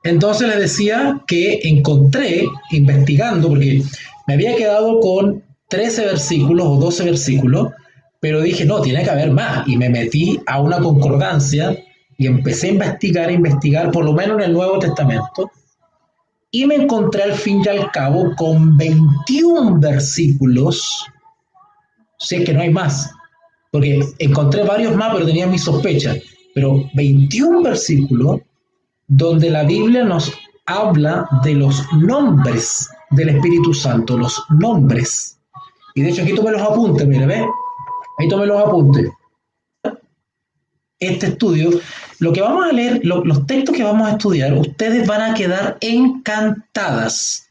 Entonces les decía que encontré, investigando, porque me había quedado con 13 versículos o 12 versículos, pero dije, no, tiene que haber más. Y me metí a una concordancia y empecé a investigar, por lo menos en el Nuevo Testamento, y me encontré al fin y al cabo con 21 versículos, sé que no hay más, porque encontré varios más, pero tenía mis sospechas, pero 21 versículos donde la Biblia nos habla de los nombres del Espíritu Santo, los nombres. Y de hecho aquí tomé los apuntes, mire, ¿ves? Ahí tomé los apuntes. Este estudio, lo que vamos a leer, los textos que vamos a estudiar, ustedes van a quedar encantadas.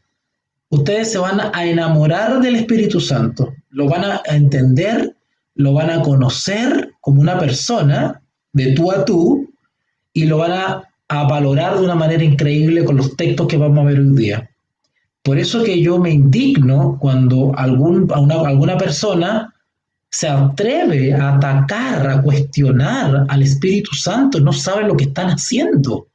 Ustedes se van a enamorar del Espíritu Santo, lo van a entender, lo van a conocer como una persona de tú a tú y lo van a valorar de una manera increíble con los textos que vamos a ver hoy día. Por eso que yo me indigno cuando alguna persona se atreve a atacar, a cuestionar al Espíritu Santo, no saben lo que están haciendo.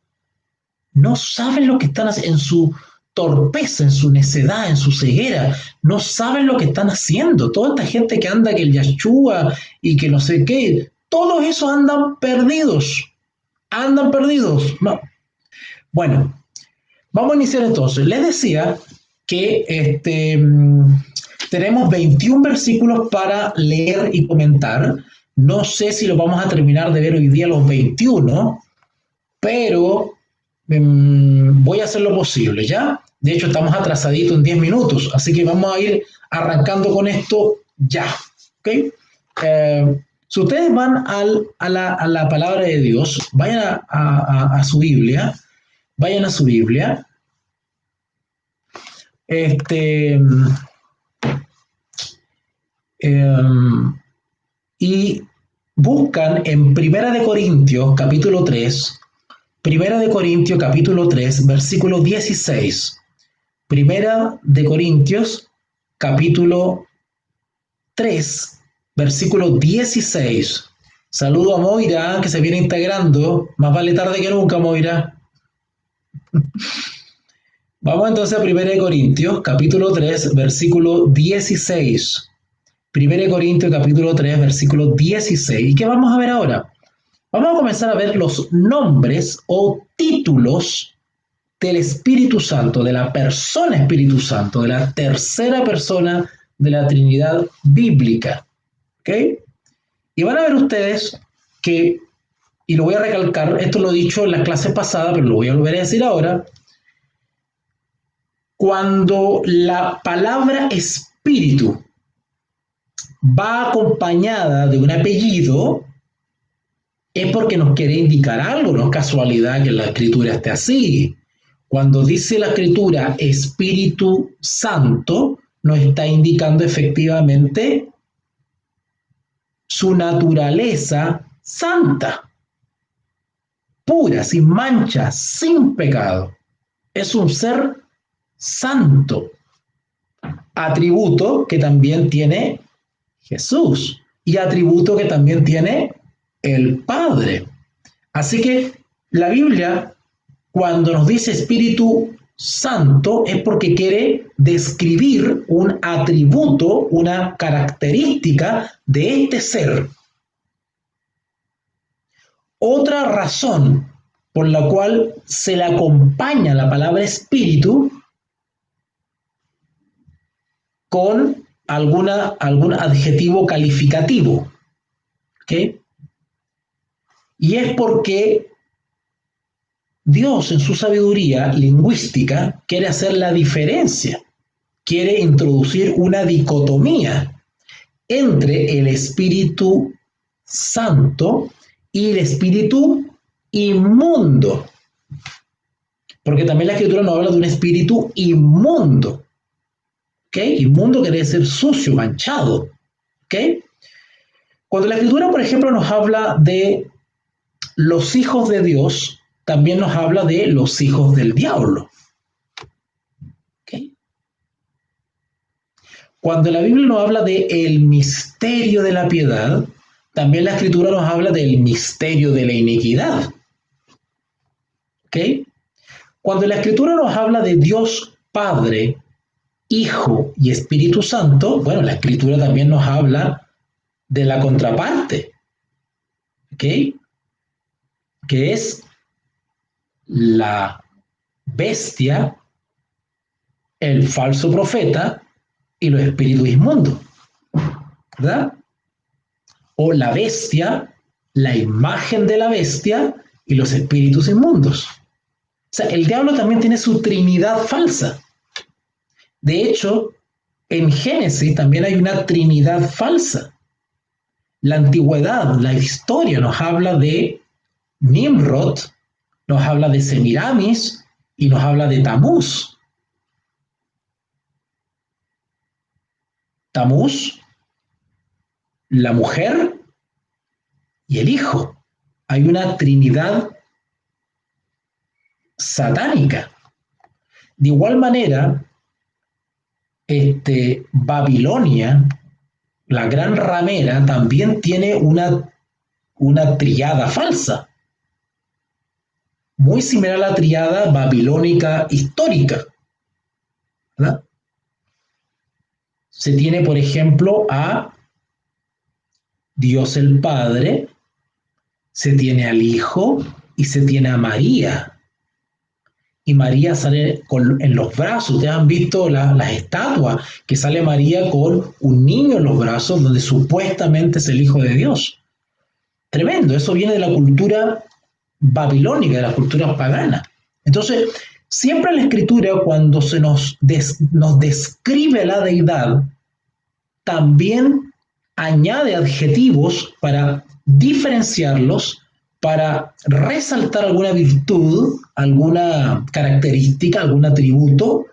No saben lo que están haciendo en su torpeza, en su necedad, en su ceguera. No saben lo que están haciendo. Toda esta gente que anda, que el Yahshua y que no sé qué, todos esos andan perdidos. Andan perdidos. No. Bueno, vamos a iniciar entonces. Les decía que tenemos 21 versículos para leer y comentar. No sé si lo vamos a terminar de ver hoy día los 21, pero voy a hacer lo posible, ¿ya? De hecho, estamos atrasaditos en 10 minutos, así que vamos a ir arrancando con esto ya, ¿ok? Si ustedes van a la palabra de Dios, vayan a su Biblia, vayan a su Biblia, este, y buscan en Primera de Corintios, capítulo 3, Primera de Corintios, capítulo 3, versículo 16. Primera de Corintios, capítulo 3, versículo 16. Saludo a Moira, que se viene integrando. Más vale tarde que nunca, Moira. Vamos entonces a 1 Corintios, capítulo 3, versículo 16. 1 Corintios, capítulo 3, versículo 16. ¿Y qué vamos a ver ahora? Vamos a comenzar a ver los nombres o títulos del Espíritu Santo, de la persona Espíritu Santo, de la tercera persona de la Trinidad bíblica. ¿Ok? Y van a ver ustedes que, y lo voy a recalcar, esto lo he dicho en las clases pasadas, pero lo voy a volver a decir ahora, cuando la palabra espíritu va acompañada de un apellido, es porque nos quiere indicar algo, no es casualidad que la escritura esté así. Cuando dice la escritura Espíritu Santo, nos está indicando efectivamente su naturaleza santa, pura, sin mancha, sin pecado. Es un ser santo, atributo que también tiene Jesús y atributo que también tiene el Padre. Así que la Biblia, cuando nos dice Espíritu Santo, es porque quiere describir un atributo, una característica de este ser. Otra razón por la cual se le acompaña la palabra espíritu con algún adjetivo calificativo, ¿ok? Y es porque Dios en su sabiduría lingüística quiere hacer la diferencia, quiere introducir una dicotomía entre el Espíritu Santo y el espíritu inmundo. Porque también la escritura nos habla de un espíritu inmundo. ¿Ok? Inmundo quiere decir sucio, manchado. ¿Ok? Cuando la escritura, por ejemplo, nos habla de los hijos de Dios, también nos habla de los hijos del diablo. ¿Ok? Cuando la Biblia nos habla de el misterio de la piedad, también la escritura nos habla del misterio de la iniquidad. ¿Ok? Cuando la Escritura nos habla de Dios Padre, Hijo y Espíritu Santo, bueno, la Escritura también nos habla de la contraparte, ¿ok? Que es la bestia, el falso profeta y los espíritus inmundos, ¿verdad? O la bestia, la imagen de la bestia y los espíritus inmundos. O sea, el diablo también tiene su trinidad falsa. De hecho, en Génesis también hay una trinidad falsa. La antigüedad, la historia nos habla de Nimrod, nos habla de Semiramis y nos habla de Tamuz. Tamuz, la mujer y el hijo. Hay una trinidad satánica. De igual manera, Babilonia, la gran ramera, también tiene una tríada falsa, muy similar a la tríada babilónica histórica, ¿verdad? Se tiene, por ejemplo, a Dios el Padre, se tiene al Hijo y se tiene a María. Y María sale en los brazos. Ustedes han visto las estatuas que sale María con un niño en los brazos donde supuestamente es el Hijo de Dios. Tremendo, eso viene de la cultura babilónica, de las culturas paganas. Entonces, siempre en la Escritura, cuando se nos describe la deidad, también añade adjetivos para diferenciarlos, para resaltar alguna virtud, alguna característica, algún atributo.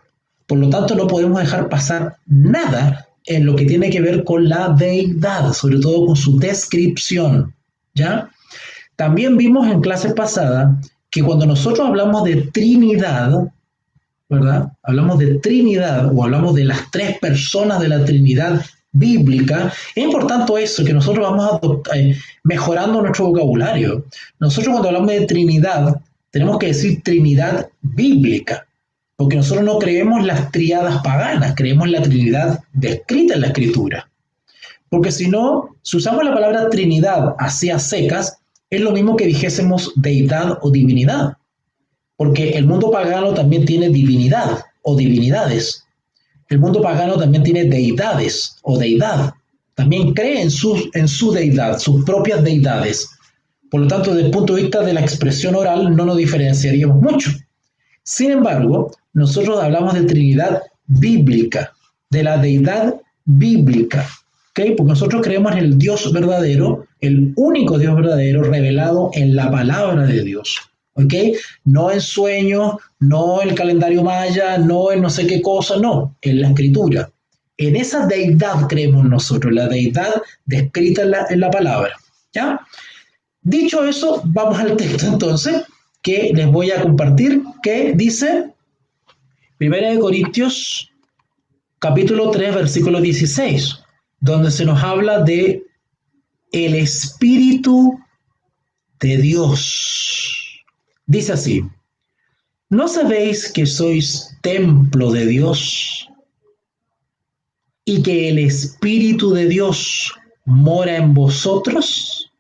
Por lo tanto, no podemos dejar pasar nada en lo que tiene que ver con la deidad, sobre todo con su descripción, ¿ya? También vimos en clases pasadas que cuando nosotros hablamos de Trinidad, ¿verdad? Hablamos de Trinidad o hablamos de las tres personas de la Trinidad bíblica, es importante eso, que nosotros vamos mejorando nuestro vocabulario. Nosotros cuando hablamos de Trinidad, tenemos que decir Trinidad bíblica, porque nosotros no creemos las triadas paganas, creemos la Trinidad descrita en la Escritura. Porque si no, si usamos la palabra Trinidad así a secas, es lo mismo que dijésemos deidad o divinidad, porque el mundo pagano también tiene divinidad o divinidades. El mundo pagano también tiene deidades o deidad. También cree en su deidad, sus propias deidades. Por lo tanto, desde el punto de vista de la expresión oral, no nos diferenciaríamos mucho. Sin embargo, nosotros hablamos de Trinidad bíblica, de la deidad bíblica, ¿okay? Porque nosotros creemos en el Dios verdadero, el único Dios verdadero revelado en la palabra de Dios. ¿Okay? No en sueños, no en el calendario maya, no en no sé qué cosa, no, en la Escritura. En esa deidad creemos nosotros, la deidad descrita en la palabra, ¿ya? Dicho eso, vamos al texto entonces, que les voy a compartir, que dice 1 Corintios, capítulo 3, versículo 16, donde se nos habla de el Espíritu de Dios. Dice así: ¿no sabéis que sois templo de Dios y que el Espíritu de Dios mora en vosotros?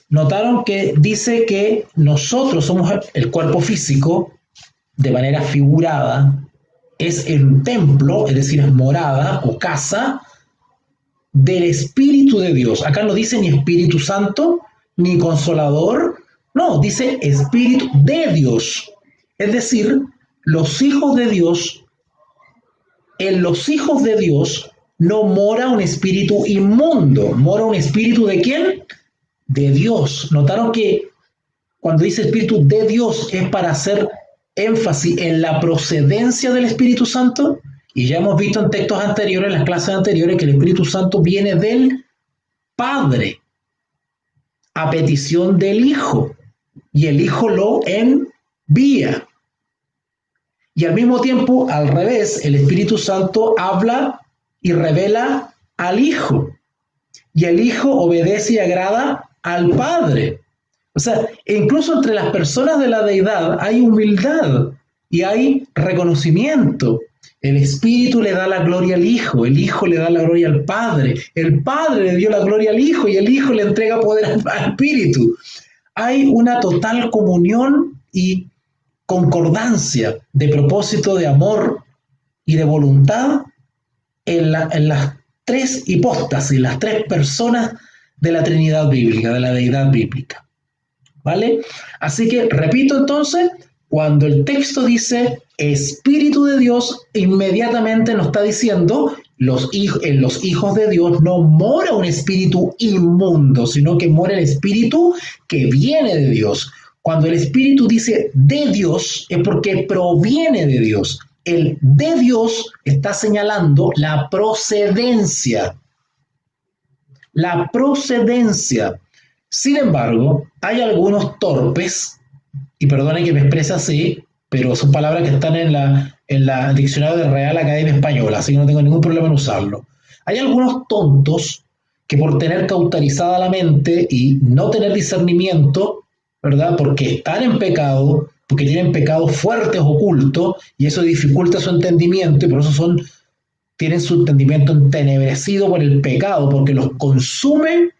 Notaron que dice que nosotros somos el cuerpo físico, de manera figurada, es el templo, es decir, es morada o casa del Espíritu de Dios. Acá no dice ni Espíritu Santo, ni Consolador, no, dice Espíritu de Dios. Es decir, los hijos de Dios, en los hijos de Dios no mora un espíritu inmundo, mora un espíritu ¿de quién? De Dios. Notaron que cuando dice Espíritu de Dios es para hacer énfasis en la procedencia del Espíritu Santo, y ya hemos visto en textos anteriores, en las clases anteriores, que el Espíritu Santo viene del Padre a petición del Hijo, y el Hijo lo envía. Y al mismo tiempo, al revés, el Espíritu Santo habla y revela al Hijo, y el Hijo obedece y agrada al Padre. O sea, incluso entre las personas de la deidad hay humildad y hay reconocimiento. El Espíritu le da la gloria al Hijo, el Hijo le da la gloria al Padre, el Padre le dio la gloria al Hijo y el Hijo le entrega poder al Espíritu. Hay una total comunión y concordancia de propósito, de amor y de voluntad en las tres hipóstasis, las tres personas de la Trinidad bíblica, de la deidad bíblica. ¿Vale? Así que, repito entonces, cuando el texto dice Espíritu de Dios, inmediatamente nos está diciendo en los hijos de Dios no mora un espíritu inmundo, sino que mora el espíritu que viene de Dios. Cuando el Espíritu dice de Dios, es porque proviene de Dios. El de Dios está señalando la procedencia. La procedencia. Sin embargo, hay algunos torpes, y perdonen que me exprese así, pero son palabras que están en la diccionario de Real Academia Española, así que no tengo ningún problema en usarlo. Hay algunos tontos que por tener cauterizada la mente y no tener discernimiento, ¿verdad? Porque están en pecado, porque tienen pecados fuertes ocultos, y eso dificulta su entendimiento, y por eso tienen su entendimiento entenebrecido por el pecado, porque los consume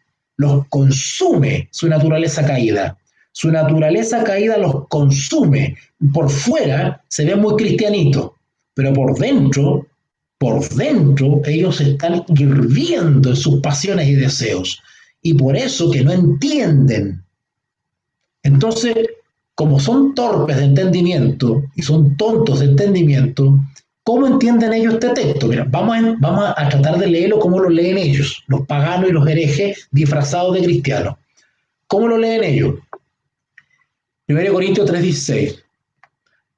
su naturaleza caída. Su naturaleza caída los consume. Por fuera se ven muy cristianitos, pero por dentro ellos están hirviendo en sus pasiones y deseos. Y por eso que no entienden. Entonces, como son torpes de entendimiento y son tontos de entendimiento, ¿cómo entienden ellos este texto? Mira, vamos a tratar de leerlo como lo leen ellos, los paganos y los herejes disfrazados de cristianos. ¿Cómo lo leen ellos? 1 Corintios 3:16.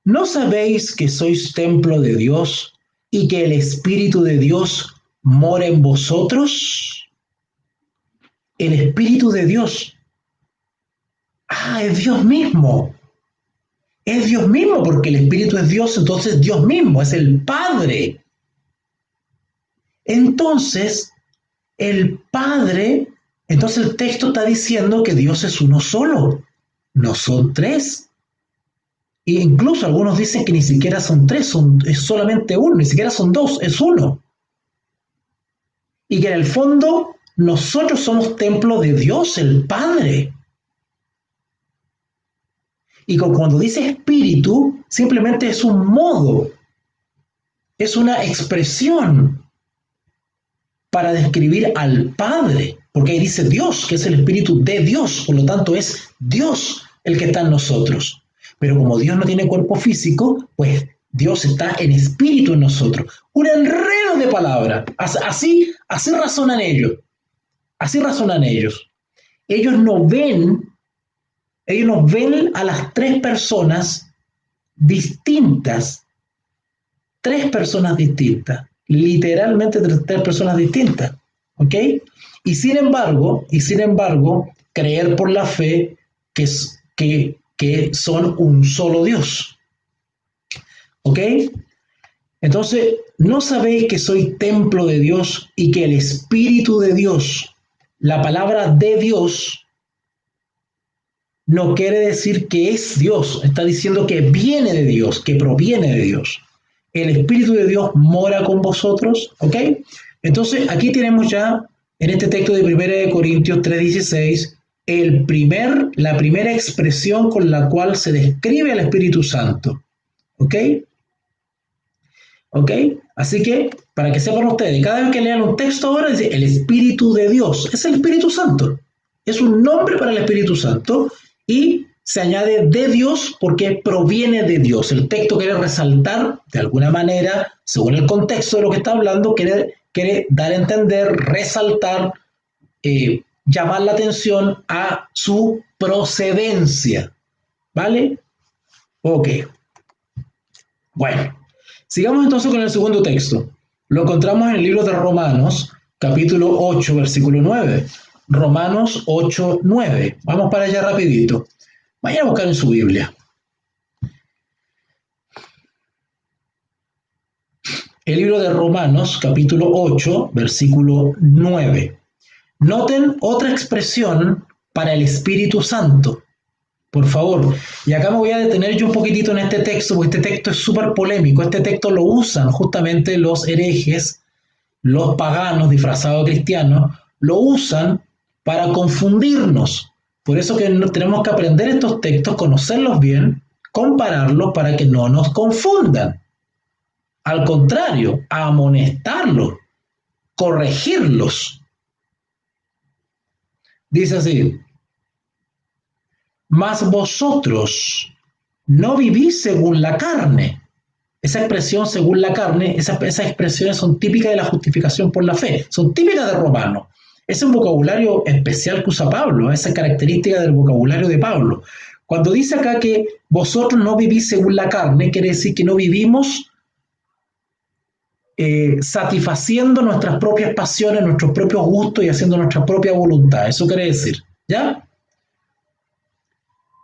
¿No sabéis que sois templo de Dios y que el Espíritu de Dios mora en vosotros? El Espíritu de Dios. Es Dios mismo. Es Dios mismo, porque el Espíritu es Dios, entonces Dios mismo, es el Padre. Entonces el texto está diciendo que Dios es uno solo, no son tres. E incluso algunos dicen que ni siquiera son tres, es solamente uno, ni siquiera son dos, es uno. Y que en el fondo nosotros somos templo de Dios, el Padre. Y cuando dice espíritu, simplemente es un modo, es una expresión para describir al Padre, porque ahí dice Dios, que es el Espíritu de Dios, por lo tanto es Dios el que está en nosotros. Pero como Dios no tiene cuerpo físico, pues Dios está en espíritu en nosotros. Un enredo de palabras. Así razonan ellos. Así razonan ellos. Ellos nos ven a las tres personas distintas. Tres personas distintas. Literalmente tres personas distintas. ¿Ok? Y sin embargo, creer por la fe que son un solo Dios. ¿Ok? Entonces, ¿no sabéis que soy templo de Dios y que el Espíritu de Dios, la palabra de Dios, no quiere decir que es Dios, está diciendo que viene de Dios, que proviene de Dios. El Espíritu de Dios mora con vosotros, ¿ok? Entonces, aquí tenemos ya, en este texto de 1 Corintios 3:16, la primera expresión con la cual se describe al Espíritu Santo, ¿ok? ¿Ok? Así que, para que sepan ustedes, cada vez que lean un texto ahora, dice el Espíritu de Dios, es el Espíritu Santo, es un nombre para el Espíritu Santo, y se añade de Dios porque proviene de Dios. El texto quiere resaltar, de alguna manera, según el contexto de lo que está hablando, quiere dar a entender, resaltar, llamar la atención a su procedencia. ¿Vale? Ok. Bueno, sigamos entonces con el segundo texto. Lo encontramos en el libro de Romanos, capítulo 8, versículo 9. Romanos 8, 9. Vamos para allá rapidito. Vayan a buscar en su Biblia. El libro de Romanos, capítulo 8, versículo 9. Noten otra expresión para el Espíritu Santo. por favor. Y acá me voy a detener yo un poquitito en este texto, porque este texto es súper polémico. Este texto lo usan justamente los herejes, los paganos disfrazados de cristianos, lo usan para confundirnos. Por eso que tenemos que aprender estos textos, conocerlos bien, compararlos para que no nos confundan. Al contrario, amonestarlos, corregirlos. Dice así: mas vosotros no vivís según la carne. Esa expresión según la carne, esas expresiones son típicas de la justificación por la fe, son típicas de Romanos. Ese es un vocabulario especial que usa Pablo, esa característica del vocabulario de Pablo. Cuando dice acá que vosotros no vivís según la carne, quiere decir que no vivimos satisfaciendo nuestras propias pasiones, nuestros propios gustos y haciendo nuestra propia voluntad. Eso quiere decir, ¿ya?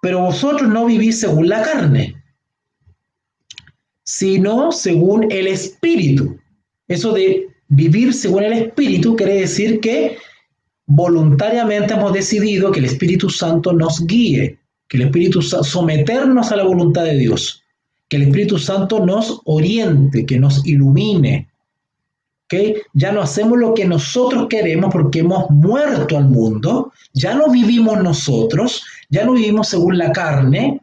Pero vosotros no vivís según la carne, sino según el Espíritu. Eso de vivir según el Espíritu quiere decir que voluntariamente hemos decidido que el Espíritu Santo nos guíe, que el Espíritu Santo, someternos a la voluntad de Dios, que el Espíritu Santo nos oriente, que nos ilumine. ¿Okay? Ya no hacemos lo que nosotros queremos porque hemos muerto al mundo, ya no vivimos nosotros, ya no vivimos según la carne,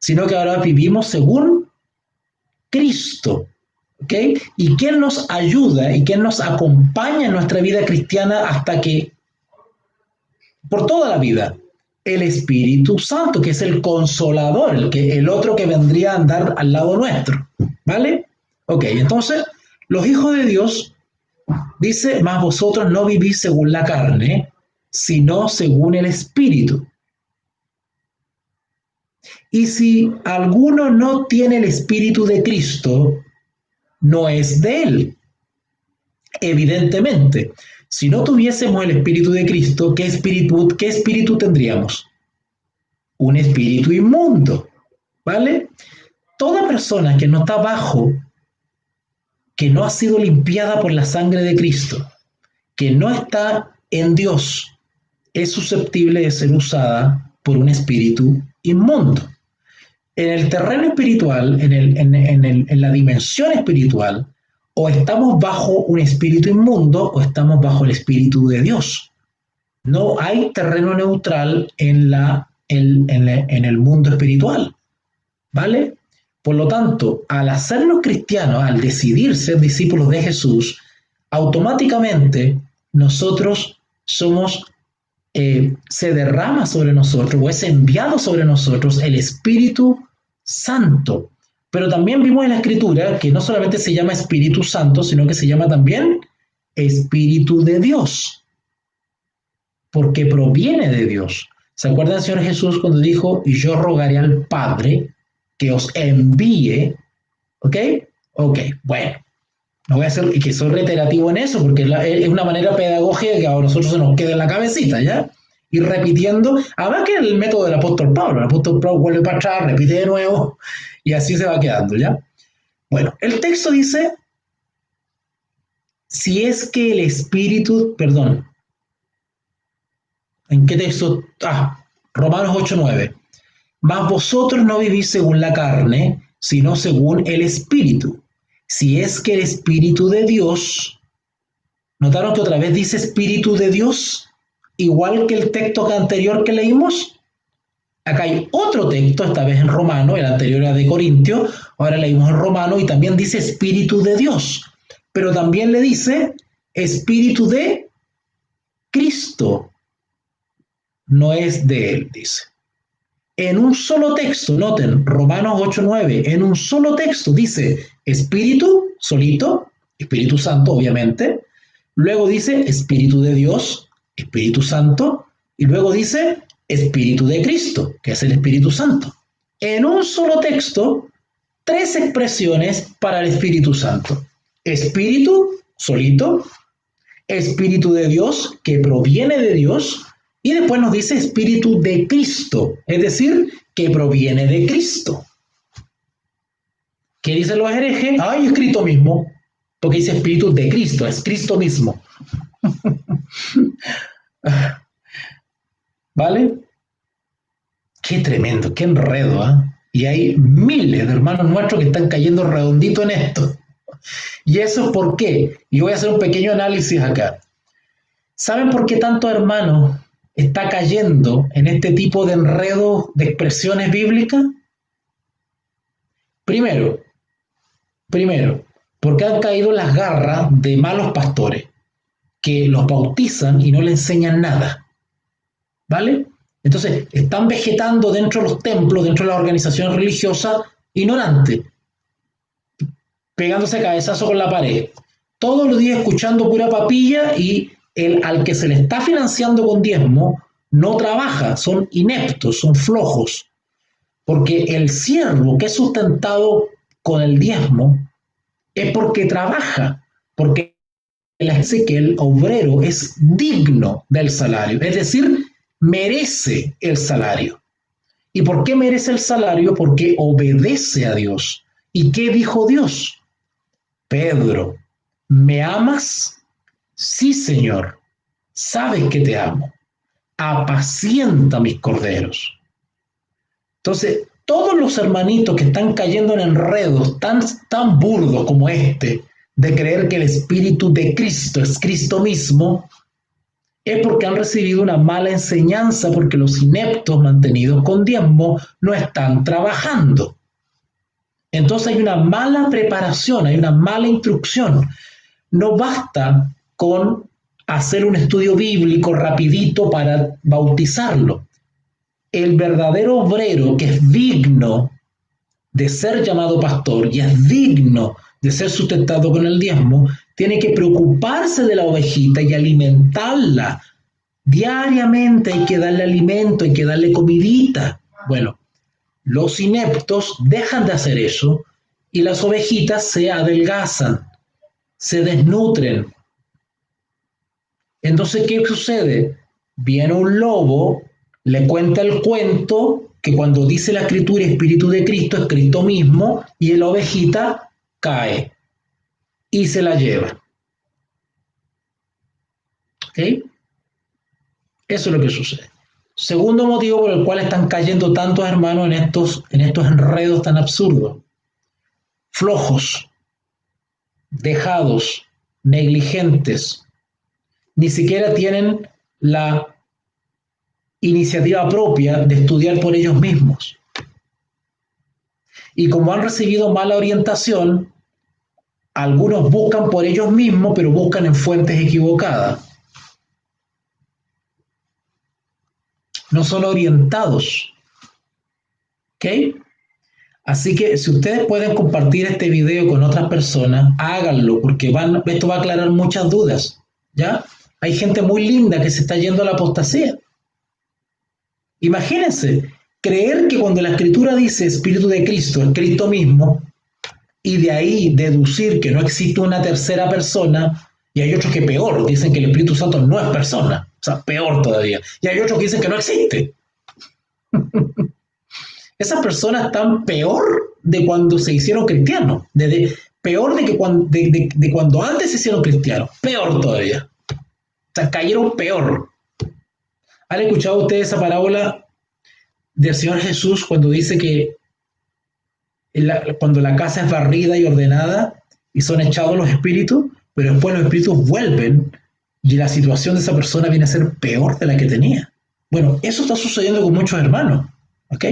sino que ahora vivimos según Cristo. ¿Okay? ¿Y quién nos ayuda y quién nos acompaña en nuestra vida cristiana hasta que, por toda la vida? El Espíritu Santo, que es el consolador, el otro que vendría a andar al lado nuestro. ¿Vale? Ok, entonces, los hijos de Dios, dice, mas vosotros no vivís según la carne, sino según el Espíritu. Y si alguno no tiene el Espíritu de Cristo, no es de él. Evidentemente, si no tuviésemos el Espíritu de Cristo, ¿qué espíritu tendríamos? Un espíritu inmundo, ¿vale? Toda persona que no está bajo, que no ha sido limpiada por la sangre de Cristo, que no está en Dios, es susceptible de ser usada por un espíritu inmundo. En el terreno espiritual, en la dimensión espiritual, o estamos bajo un espíritu inmundo o estamos bajo el espíritu de Dios. No hay terreno neutral en el mundo espiritual, ¿vale? Por lo tanto, al hacernos cristianos, al decidir ser discípulos de Jesús, automáticamente nosotros somos, se derrama sobre nosotros o es enviado sobre nosotros el Espíritu Santo. Pero también vimos en la Escritura que no solamente se llama Espíritu Santo, sino que se llama también Espíritu de Dios, porque proviene de Dios. ¿Se acuerdan, Señor Jesús, cuando dijo, y yo rogaré al Padre que os envíe? ¿Ok? Ok, bueno. No voy a hacer que soy reiterativo en eso, porque es una manera pedagógica que a nosotros se nos queda en la cabecita, ¿ya? Ir repitiendo, además que el método del apóstol Pablo. El apóstol Pablo vuelve para atrás, repite de nuevo, y así se va quedando, ¿ya? Bueno, el texto dice, si es que el Espíritu, perdón, ¿en qué texto? Romanos 8:9. Mas vosotros no vivís según la carne, sino según el Espíritu. Si es que el Espíritu de Dios, ¿notaron que otra vez dice Espíritu de Dios? Igual que el texto anterior que leímos. Acá hay otro texto, esta vez en Romano, el anterior era de Corintios, ahora leímos en Romano y también dice Espíritu de Dios. Pero también le dice Espíritu de Cristo. No es de él, dice. En un solo texto, noten, Romanos 8:9, en un solo texto dice Espíritu, solito, Espíritu Santo, obviamente. Luego dice Espíritu de Dios, Espíritu Santo. Y luego dice Espíritu de Cristo, que es el Espíritu Santo. En un solo texto, 3 expresiones para el Espíritu Santo. Espíritu, solito. Espíritu de Dios, que proviene de Dios. Y después nos dice Espíritu de Cristo, es decir, que proviene de Cristo. ¿Qué dicen los herejes? Es Cristo mismo, porque dice Espíritu de Cristo, es Cristo mismo. ¿Vale? Qué tremendo, qué enredo, ¿ah? Y hay miles de hermanos nuestros que están cayendo redondito en esto. ¿Y eso por qué? Y voy a hacer un pequeño análisis acá. ¿Saben por qué tantos hermanos está cayendo en este tipo de enredo de expresiones bíblicas? Primero, primero, porque han caído en las garras de malos pastores que los bautizan y no le enseñan nada. ¿Vale? Entonces, están vegetando dentro de los templos, dentro de las organizaciones religiosas, ignorantes, pegándose cabezazo con la pared. Todos los días escuchando pura papilla y al que se le está financiando con diezmo no trabaja, son ineptos, son flojos. Porque el siervo que es sustentado con el diezmo es porque trabaja, porque dice que el obrero es digno del salario, es decir, merece el salario. ¿Y por qué merece el salario? Porque obedece a Dios. ¿Y qué dijo Dios? Pedro, ¿me amas? Sí, Señor, sabes que te amo. Apacienta mis corderos. Entonces, todos los hermanitos que están cayendo en enredos tan burdos como este, de creer que el Espíritu de Cristo es Cristo mismo, es porque han recibido una mala enseñanza, porque los ineptos mantenidos con diezmo no están trabajando. Entonces hay una mala preparación, hay una mala instrucción. No basta con hacer un estudio bíblico rapidito para bautizarlo. El verdadero obrero que es digno de ser llamado pastor y es digno de ser sustentado con el diezmo, tiene que preocuparse de la ovejita y alimentarla. Diariamente hay que darle alimento, hay que darle comidita. Bueno, los ineptos dejan de hacer eso y las ovejitas se adelgazan, se desnutren. Entonces, ¿qué sucede? Viene un lobo, le cuenta el cuento que cuando dice la escritura Espíritu de Cristo es Cristo mismo y la ovejita cae y se la lleva. ¿Ok? Eso es lo que sucede. Segundo motivo por el cual están cayendo tantos hermanos en estos enredos tan absurdos. Flojos, dejados, negligentes, ni siquiera tienen la iniciativa propia de estudiar por ellos mismos. Y como han recibido mala orientación, algunos buscan por ellos mismos, pero buscan en fuentes equivocadas. No son orientados. ¿Ok? Así que si ustedes pueden compartir este video con otras personas, háganlo, porque esto va a aclarar muchas dudas. ¿Ya? Hay gente muy linda que se está yendo a la apostasía. Imagínense, creer que cuando la Escritura dice Espíritu de Cristo, es Cristo mismo, y de ahí deducir que no existe una tercera persona, y hay otros que peor, dicen que el Espíritu Santo no es persona, o sea, peor todavía, y hay otros que dicen que no existe. Esas personas están peor de cuando se hicieron cristianos, peor de cuando antes se hicieron cristianos, peor todavía. O sea, cayeron peor. ¿Han escuchado ustedes esa parábola del Señor Jesús cuando dice que cuando la casa es barrida y ordenada y son echados los espíritus, pero después los espíritus vuelven y la situación de esa persona viene a ser peor de la que tenía? Bueno, eso está sucediendo con muchos hermanos. ¿Ok?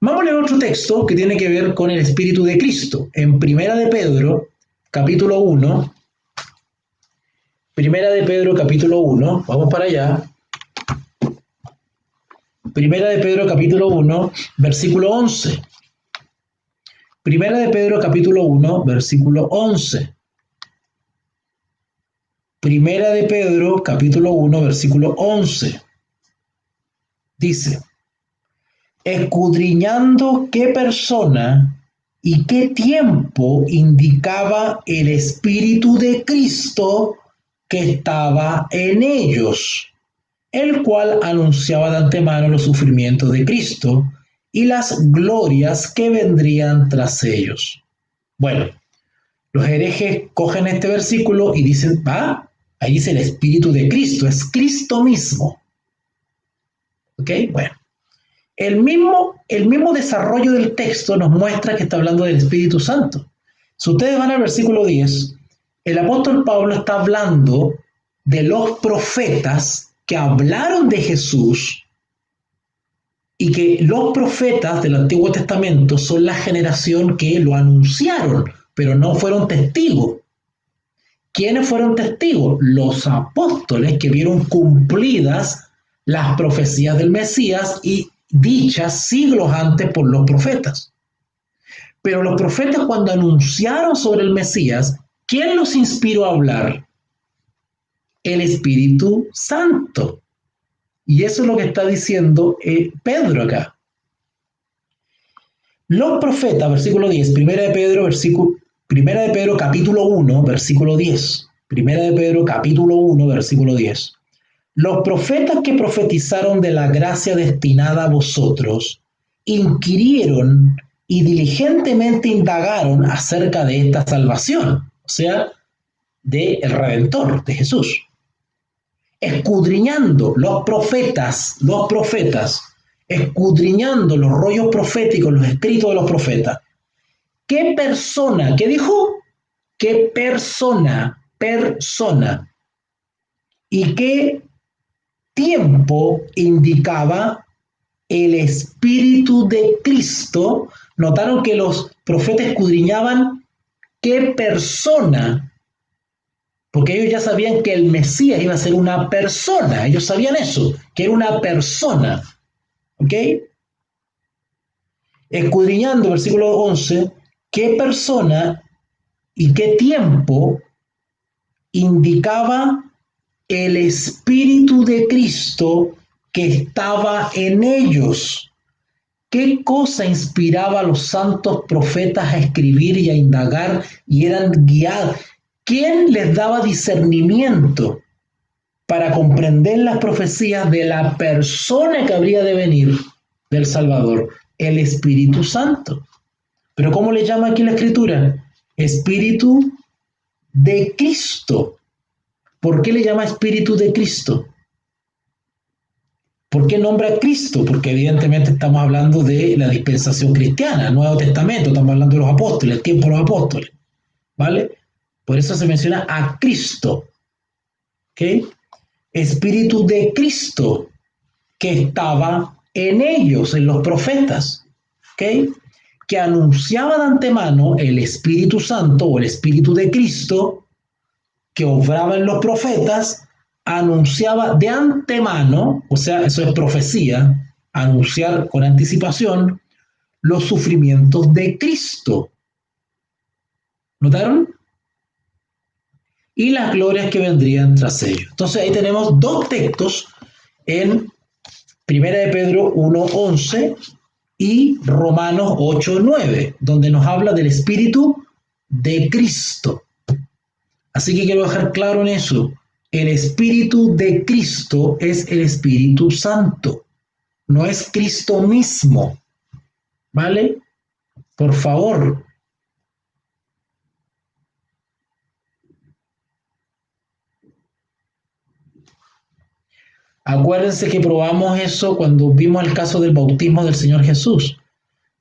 Vamos a leer otro texto que tiene que ver con el Espíritu de Cristo. En Primera de Pedro, capítulo 1. Primera de Pedro, capítulo 1. Vamos para allá. Primera de Pedro, capítulo 1, versículo 11. Primera de Pedro, capítulo 1, versículo 11. Primera de Pedro, capítulo 1, versículo 11. Dice: escudriñando qué persona y qué tiempo indicaba el Espíritu de Cristo que estaba en ellos, el cual anunciaba de antemano los sufrimientos de Cristo y las glorias que vendrían tras ellos. Bueno, los herejes cogen este versículo y dicen, ahí dice el Espíritu de Cristo, es Cristo mismo. ¿Ok? Bueno. El mismo desarrollo del texto nos muestra que está hablando del Espíritu Santo. Si ustedes van al versículo 10, el apóstol Pablo está hablando de los profetas que hablaron de Jesús y que los profetas del Antiguo Testamento son la generación que lo anunciaron, pero no fueron testigos. ¿Quiénes fueron testigos? Los apóstoles que vieron cumplidas las profecías del Mesías y dichas siglos antes por los profetas. Pero los profetas, cuando anunciaron sobre el Mesías, ¿quién los inspiró a hablar? El Espíritu Santo. Y eso es lo que está diciendo Pedro acá. Los profetas, versículo 10, Primera de Pedro capítulo 1, versículo 10. Primera de Pedro capítulo 1, versículo 10. Los profetas que profetizaron de la gracia destinada a vosotros, inquirieron y diligentemente indagaron acerca de esta salvación, o sea, del Redentor, de Jesús. Escudriñando los profetas, escudriñando los rollos proféticos, los escritos de los profetas. ¿Qué persona? ¿Qué dijo? ¿Qué persona? ¿Y qué tiempo indicaba el Espíritu de Cristo? Notaron que los profetas escudriñaban qué persona, porque ellos ya sabían que el Mesías iba a ser una persona, ellos sabían eso, que era una persona, ¿ok? Escudriñando, versículo 11, qué persona y qué tiempo indicaba el Espíritu de Cristo que estaba en ellos. ¿Qué cosa inspiraba a los santos profetas a escribir y a indagar y eran guiados? ¿Quién les daba discernimiento para comprender las profecías de la persona que habría de venir del Salvador? El Espíritu Santo. ¿Pero cómo le llama aquí la Escritura? Espíritu de Cristo. ¿Por qué le llama Espíritu de Cristo? ¿Por qué nombra a Cristo? Porque evidentemente estamos hablando de la dispensación cristiana, el Nuevo Testamento, estamos hablando de los apóstoles, el tiempo de los apóstoles, ¿vale? Por eso se menciona a Cristo, ¿ok? Espíritu de Cristo que estaba en ellos, en los profetas, ¿ok? Que anunciaba de antemano el Espíritu Santo o el Espíritu de Cristo que obraba en los profetas, anunciaba de antemano, o sea, eso es profecía, anunciar con anticipación los sufrimientos de Cristo. ¿Notaron? Y las glorias que vendrían tras ellos. Entonces ahí tenemos dos textos en Primera de Pedro 1:11 y Romanos 8:9, donde nos habla del Espíritu de Cristo. Así que quiero dejar claro en eso. El Espíritu de Cristo es el Espíritu Santo, no es Cristo mismo. ¿Vale? Por favor. Acuérdense que probamos eso cuando vimos el caso del bautismo del Señor Jesús,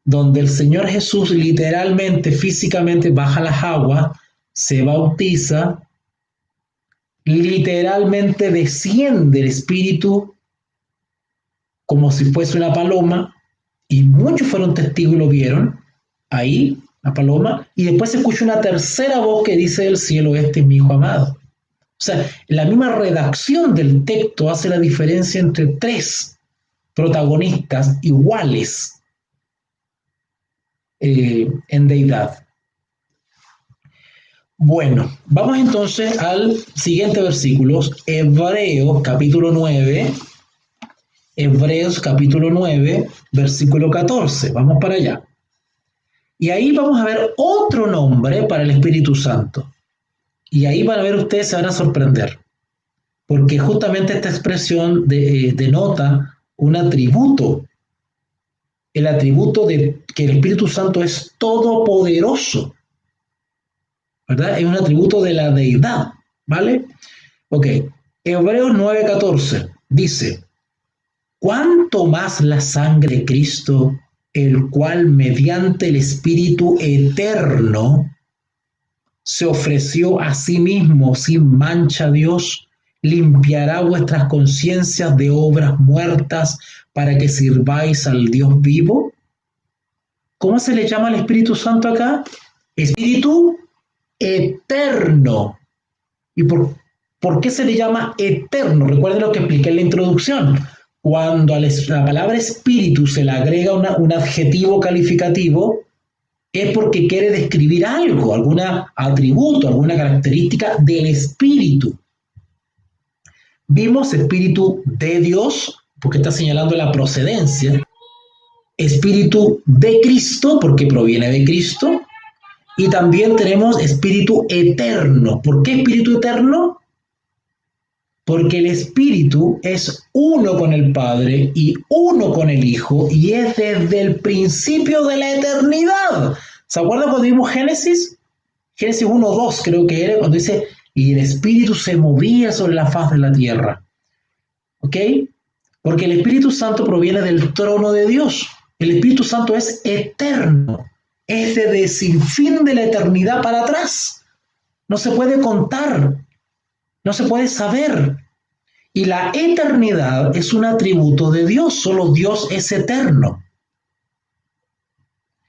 donde el Señor Jesús literalmente, físicamente baja las aguas, se bautiza, literalmente desciende el Espíritu como si fuese una paloma, y muchos fueron testigos y lo vieron, ahí, la paloma, y después se escucha una tercera voz que dice del cielo, este es mi Hijo amado. O sea, la misma redacción del texto hace la diferencia entre tres protagonistas iguales en deidad. Bueno, vamos entonces al siguiente versículo, Hebreos capítulo 9, versículo 14. Vamos para allá. Y ahí vamos a ver otro nombre para el Espíritu Santo. Y ahí van a ver ustedes, se van a sorprender. Porque justamente esta expresión denota un atributo. El atributo de que el Espíritu Santo es todopoderoso. ¿Verdad? Es un atributo de la deidad. ¿Vale? Ok. Hebreos 9:14 dice: cuánto más la sangre de Cristo, el cual mediante el Espíritu eterno se ofreció a sí mismo sin mancha a Dios, limpiará vuestras conciencias de obras muertas para que sirváis al Dios vivo. ¿Cómo se le llama al Espíritu Santo acá? Espíritu eterno. ¿Y por qué se le llama eterno? Recuerden lo que expliqué en la introducción. Cuando a la palabra espíritu se le agrega un adjetivo calificativo, es porque quiere describir algo, algún atributo, alguna característica del espíritu. Vimos espíritu de Dios, porque está señalando la procedencia. Espíritu de Cristo, porque proviene de Cristo. Y también tenemos espíritu eterno. ¿Por qué espíritu eterno? Porque el Espíritu es uno con el Padre y uno con el Hijo y es desde el principio de la eternidad. ¿Se acuerdan cuando vimos Génesis? Génesis 1:2 creo que era, cuando dice, y el Espíritu se movía sobre la faz de la tierra. ¿Ok? Porque el Espíritu Santo proviene del trono de Dios. El Espíritu Santo es eterno. Es desde el sinfín de la eternidad para atrás. No se puede contar. No se puede saber. Y la eternidad es un atributo de Dios. Solo Dios es eterno.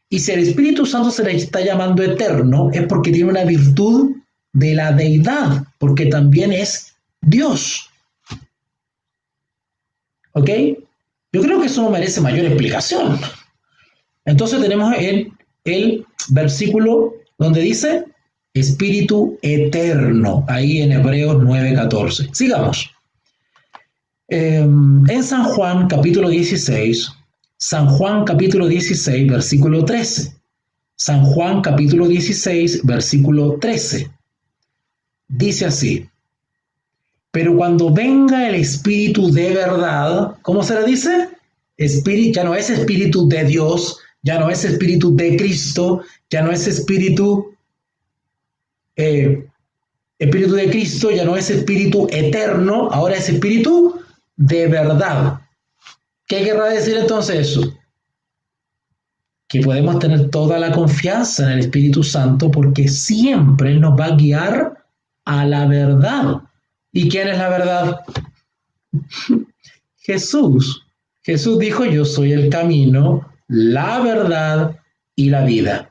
Y si el Espíritu Santo se le está llamando eterno, es porque tiene una virtud de la deidad, porque también es Dios. ¿Ok? Yo creo que eso no merece mayor explicación. Entonces tenemos el versículo donde dice Espíritu eterno, ahí en Hebreos 9:14. Sigamos. En San Juan capítulo 16, versículo 13. San Juan capítulo 16, versículo 13. Dice así, pero cuando venga el Espíritu de verdad, ¿cómo se le dice? Espíritu, ya no es Espíritu de Dios, ya no es Espíritu de Cristo, ya no es Espíritu de Cristo, ya no es Espíritu eterno, ahora es Espíritu de verdad. ¿Qué querrá decir entonces eso? Que podemos tener toda la confianza en el Espíritu Santo porque siempre nos va a guiar a la verdad. ¿Y quién es la verdad? Jesús. Jesús dijo, yo soy el camino, la verdad y la vida.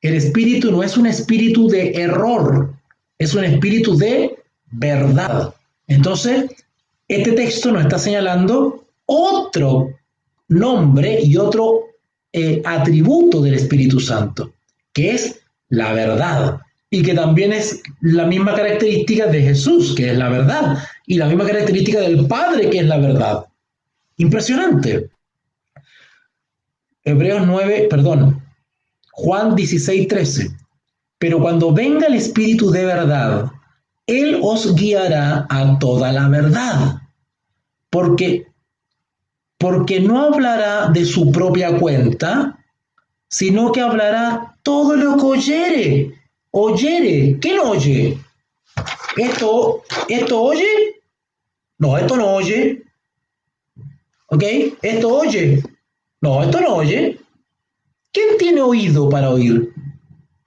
El Espíritu no es un espíritu de error, es un espíritu de verdad. Entonces, este texto nos está señalando otro nombre y otro atributo del Espíritu Santo, que es la verdad, y que también es la misma característica de Jesús, que es la verdad, y la misma característica del Padre, que es la verdad. Impresionante. Juan 16:13. Pero cuando venga el Espíritu de verdad, Él os guiará a toda la verdad, porque no hablará de su propia cuenta, sino que hablará todo lo que oyere. Oyere, ¿quién oye? ¿Esto oye? No, esto no oye. ¿Ok? ¿Esto oye? No, esto no oye. ¿Quién tiene oído para oír?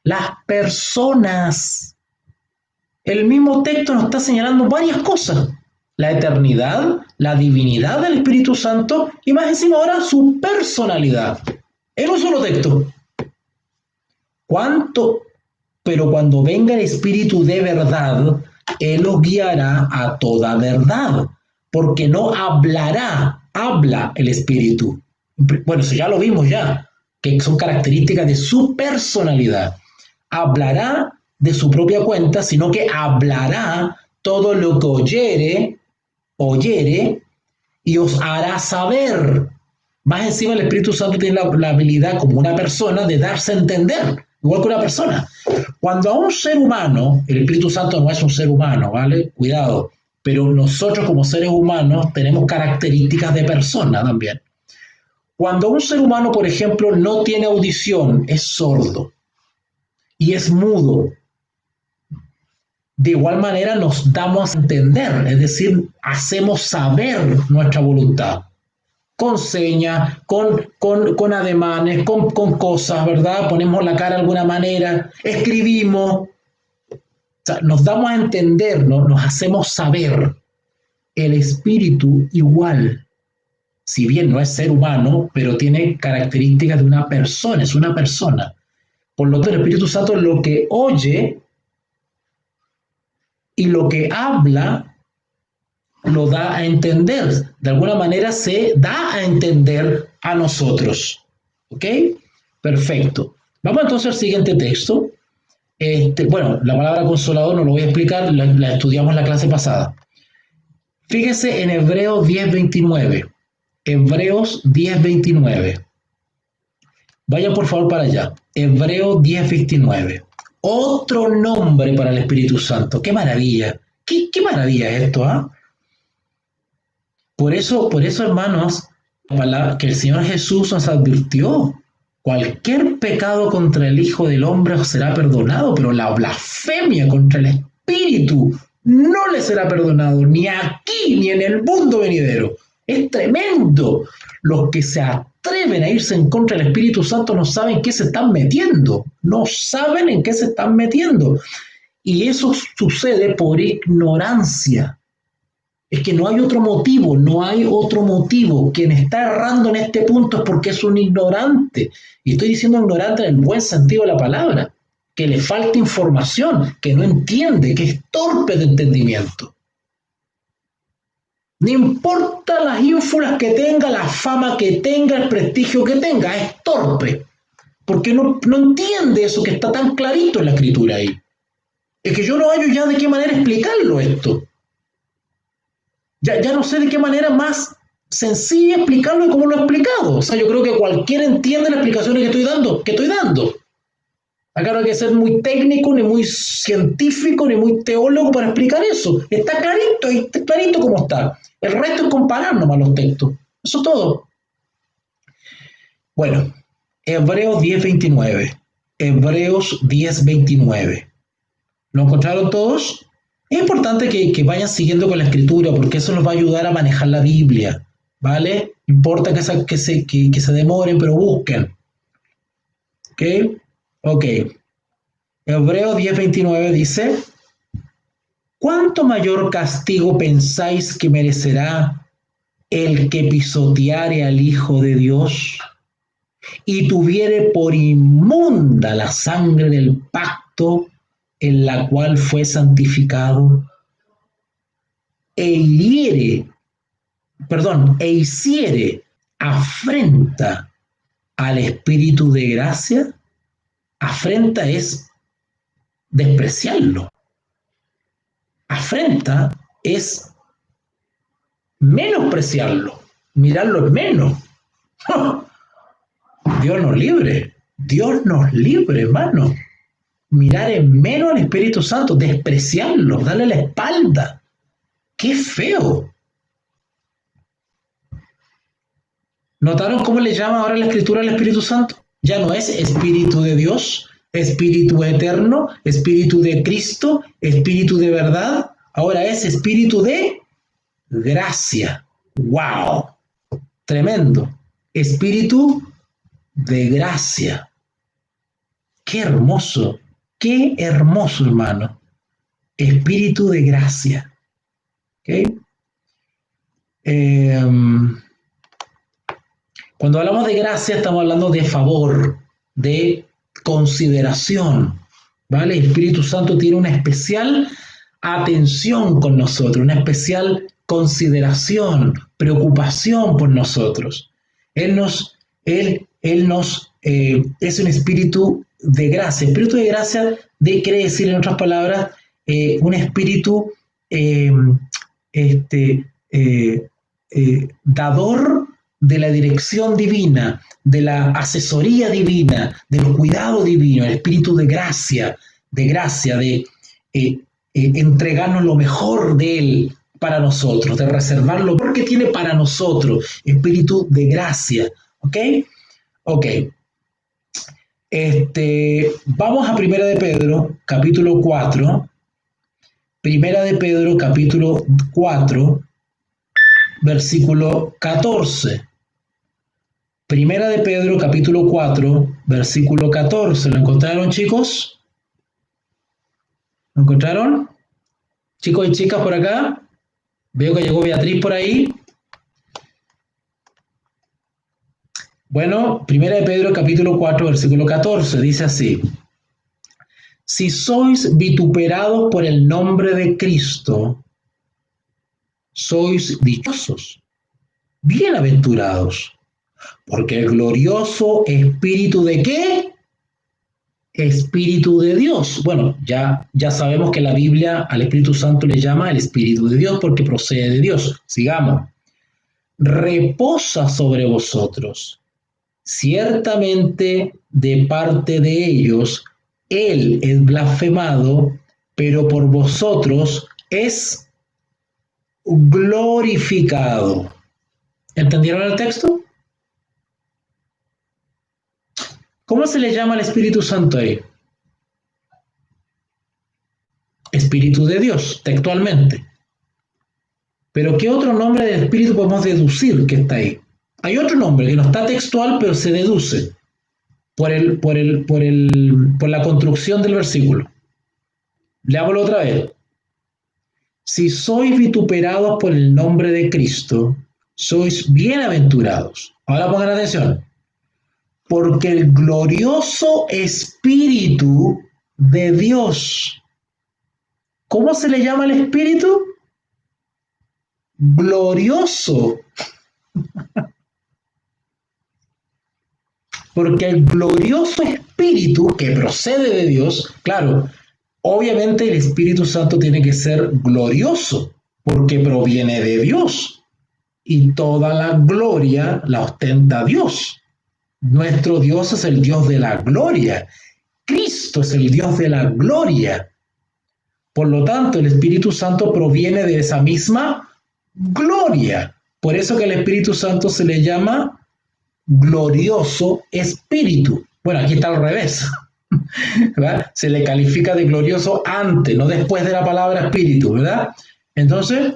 Las personas. El mismo texto nos está señalando varias cosas. La eternidad, la divinidad del Espíritu Santo y más encima ahora su personalidad. En un solo texto. Pero cuando venga el Espíritu de verdad, Él os guiará a toda verdad, porque no habla el Espíritu. Bueno, eso ya lo vimos ya, que son características de su personalidad. Hablará de su propia cuenta, sino que hablará todo lo que oyere, y os hará saber. Más encima el Espíritu Santo tiene la habilidad como una persona de darse a entender, igual que una persona. Cuando a un ser humano, el Espíritu Santo no es un ser humano, ¿vale? Cuidado. Pero nosotros como seres humanos tenemos características de persona también. Cuando un ser humano, por ejemplo, no tiene audición, es sordo y es mudo, de igual manera nos damos a entender, es decir, hacemos saber nuestra voluntad. con señas, con ademanes, con cosas, ¿verdad? Ponemos la cara de alguna manera, escribimos, o sea, nos damos a entender, ¿no? Nos hacemos saber. El espíritu igual, si bien no es ser humano, pero tiene características de una persona, es una persona. Por lo tanto, el Espíritu Santo lo que oye y lo que habla lo da a entender. De alguna manera se da a entender a nosotros. ¿Ok? Perfecto. Vamos entonces al siguiente texto. Bueno, la palabra consolador no lo voy a explicar, la estudiamos en la clase pasada. Fíjese en Hebreos 10:29. Hebreos 10:29. Vaya por favor para allá. Hebreos 10:29. Otro nombre para el Espíritu Santo. ¡Qué maravilla! ¡Qué maravilla es esto! ¿Ah? Por eso, hermanos, que el Señor Jesús nos advirtió. Cualquier pecado contra el Hijo del Hombre os será perdonado, pero la blasfemia contra el Espíritu no le será perdonado, ni aquí ni en el mundo venidero. Es tremendo. Los que se atreven a irse en contra del Espíritu Santo no saben en qué se están metiendo. No saben en qué se están metiendo. Y eso sucede por ignorancia. Es que no hay otro motivo, no hay otro motivo. Quien está errando en este punto es porque es un ignorante. Y estoy diciendo ignorante en el buen sentido de la palabra. Que le falta información, que no entiende, que es torpe de entendimiento. No importa las ínfulas que tenga, la fama que tenga, el prestigio que tenga, es torpe. Porque no entiende eso que está tan clarito en la escritura ahí. Es que yo no hallo ya de qué manera explicarlo esto. Ya no sé de qué manera más sencilla explicarlo y cómo lo he explicado. O sea, yo creo que cualquiera entiende las explicaciones que estoy dando. Acá no hay que ser muy técnico, ni muy científico, ni muy teólogo para explicar eso. Está clarito como está. El resto es comparar nomás los textos. Eso es todo. Bueno, Hebreos 10:29. Hebreos 10:29. ¿Lo encontraron todos? Es importante que vayan siguiendo con la escritura porque eso nos va a ayudar a manejar la Biblia. ¿Vale? No importa que se demoren, pero busquen. ¿Ok? Ok. Hebreos 10:29 dice: ¿cuánto mayor castigo pensáis que merecerá el que pisoteare al Hijo de Dios y tuviere por inmunda la sangre del pacto en la cual fue santificado e hiciere afrenta al Espíritu de gracia? Afrenta es despreciarlo. Afrenta es menospreciarlo, mirarlo en menos. Dios nos libre, hermano. Mirar en menos al Espíritu Santo, despreciarlo, darle la espalda. ¡Qué feo! ¿Notaron cómo le llama ahora la Escritura al Espíritu Santo? Ya no es Espíritu de Dios, Espíritu eterno, Espíritu de Cristo, Espíritu de verdad. Ahora es Espíritu de gracia. ¡Wow! Tremendo. Espíritu de gracia. ¡Qué hermoso! ¡Qué hermoso, hermano! Espíritu de gracia. ¿Ok? Cuando hablamos de gracia estamos hablando de favor, de consideración, ¿vale? El Espíritu Santo tiene una especial atención con nosotros, una especial consideración, preocupación por nosotros. Él es un espíritu de gracia. Espíritu de gracia quiere decir, en otras palabras, un espíritu dador de la dirección divina, de la asesoría divina, del cuidado divino, el espíritu de gracia, de entregarnos lo mejor de Él para nosotros, de reservar lo mejor que tiene para nosotros, espíritu de gracia. ¿Ok? Ok. Vamos a Primera de Pedro, capítulo 4. Primera de Pedro, capítulo 4, versículo 14. Primera de Pedro, capítulo 4, versículo 14. ¿Lo encontraron, chicos? ¿Lo encontraron? Chicos y chicas por acá. Veo que llegó Beatriz por ahí. Bueno, Primera de Pedro, capítulo 4, versículo 14. Dice así. Si sois vituperados por el nombre de Cristo, sois dichosos, bienaventurados, porque el glorioso Espíritu ¿de qué? Espíritu de Dios. Bueno, ya sabemos que la Biblia al Espíritu Santo le llama el Espíritu de Dios porque procede de Dios. Sigamos. Reposa sobre vosotros. Ciertamente de parte de ellos, Él es blasfemado, pero por vosotros es glorificado. ¿Entendieron el texto? ¿Cómo se le llama al Espíritu Santo ahí? Espíritu de Dios, textualmente. Pero ¿qué otro nombre de Espíritu podemos deducir que está ahí? Hay otro nombre que no está textual, pero se deduce por la construcción del versículo. Leámoslo otra vez. Si sois vituperados por el nombre de Cristo, sois bienaventurados. Ahora pongan atención. Porque el glorioso Espíritu de Dios. ¿Cómo se le llama al Espíritu? Glorioso. Porque el glorioso Espíritu que procede de Dios, claro, obviamente el Espíritu Santo tiene que ser glorioso, porque proviene de Dios. Y toda la gloria la ostenta Dios. Nuestro Dios es el Dios de la gloria. Cristo es el Dios de la gloria. Por lo tanto, el Espíritu Santo proviene de esa misma gloria. Por eso que el Espíritu Santo se le llama glorioso Espíritu. Bueno, aquí está al revés. ¿Verdad? Se le califica de glorioso antes, no después de la palabra Espíritu, ¿verdad? Entonces,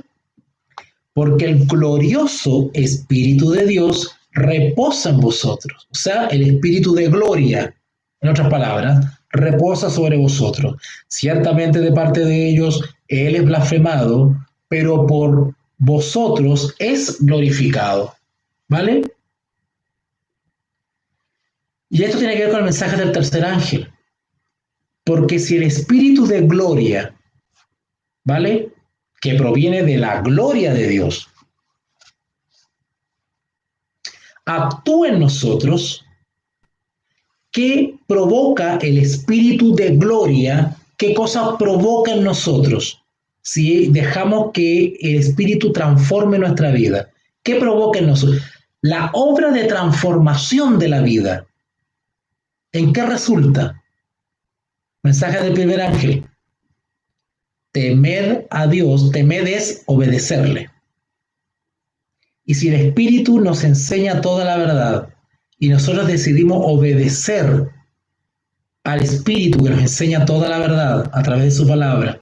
porque el glorioso Espíritu de Dios reposa en vosotros. O sea, el Espíritu de gloria, en otras palabras, reposa sobre vosotros. Ciertamente de parte de ellos Él es blasfemado, pero por vosotros es glorificado. ¿Vale? Y esto tiene que ver con el mensaje del tercer ángel. Porque si el Espíritu de gloria, ¿vale? Que proviene de la gloria de Dios, actúa en nosotros, ¿qué provoca el Espíritu de gloria? ¿Qué cosa provoca en nosotros? Si dejamos que el Espíritu transforme nuestra vida, ¿qué provoca en nosotros? La obra de transformación de la vida. ¿En qué resulta? Mensaje del primer ángel. Temed a Dios, temed es obedecerle. Y si el Espíritu nos enseña toda la verdad y nosotros decidimos obedecer al Espíritu que nos enseña toda la verdad a través de su palabra,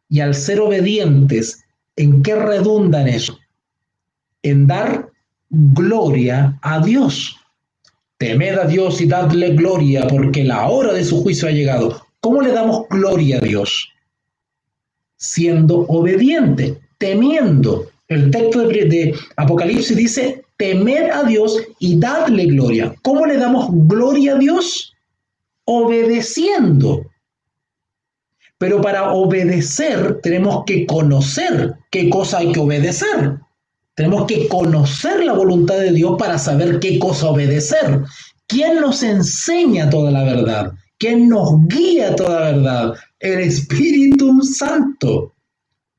y al ser obedientes, ¿en qué redunda en eso? En dar gloria a Dios. Temed a Dios y dadle gloria, porque la hora de su juicio ha llegado. ¿Cómo le damos gloria a Dios? Siendo obediente, temiendo. El texto de Apocalipsis dice, temed a Dios y dadle gloria. ¿Cómo le damos gloria a Dios? Obedeciendo. Pero para obedecer tenemos que conocer qué cosa hay que obedecer. Tenemos que conocer la voluntad de Dios para saber qué cosa obedecer. ¿Quién nos enseña toda la verdad? ¿Quién nos guía toda la verdad? El Espíritu Santo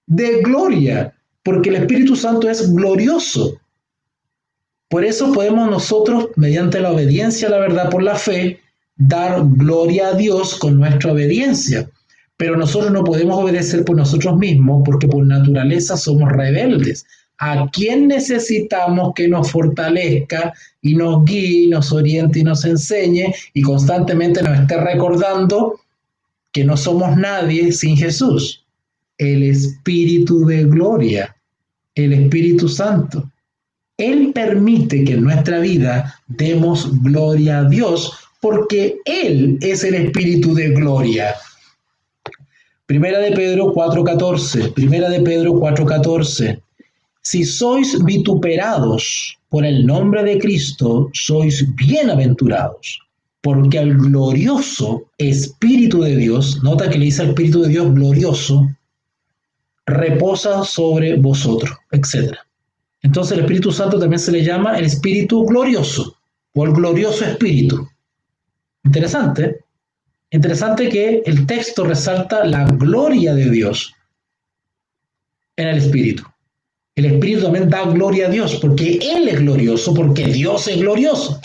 de gloria, porque el Espíritu Santo es glorioso. Por eso podemos nosotros, mediante la obediencia a la verdad por la fe, dar gloria a Dios con nuestra obediencia. Pero nosotros no podemos obedecer por nosotros mismos porque por naturaleza somos rebeldes. ¿A quién necesitamos que nos fortalezca y nos guíe, nos oriente y nos enseñe y constantemente nos esté recordando que no somos nadie sin Jesús? El Espíritu de gloria, el Espíritu Santo. Él permite que en nuestra vida demos gloria a Dios porque Él es el Espíritu de gloria. Primera de Pedro 4:14. Primera de Pedro 4:14. Si sois vituperados por el nombre de Cristo, sois bienaventurados, porque el glorioso Espíritu de Dios, nota que le dice al Espíritu de Dios glorioso, reposa sobre vosotros, etc. Entonces el Espíritu Santo también se le llama el Espíritu glorioso o el glorioso Espíritu. Interesante, ¿eh? Interesante que el texto resalta la gloria de Dios en el Espíritu. El Espíritu también da gloria a Dios porque Él es glorioso, porque Dios es glorioso.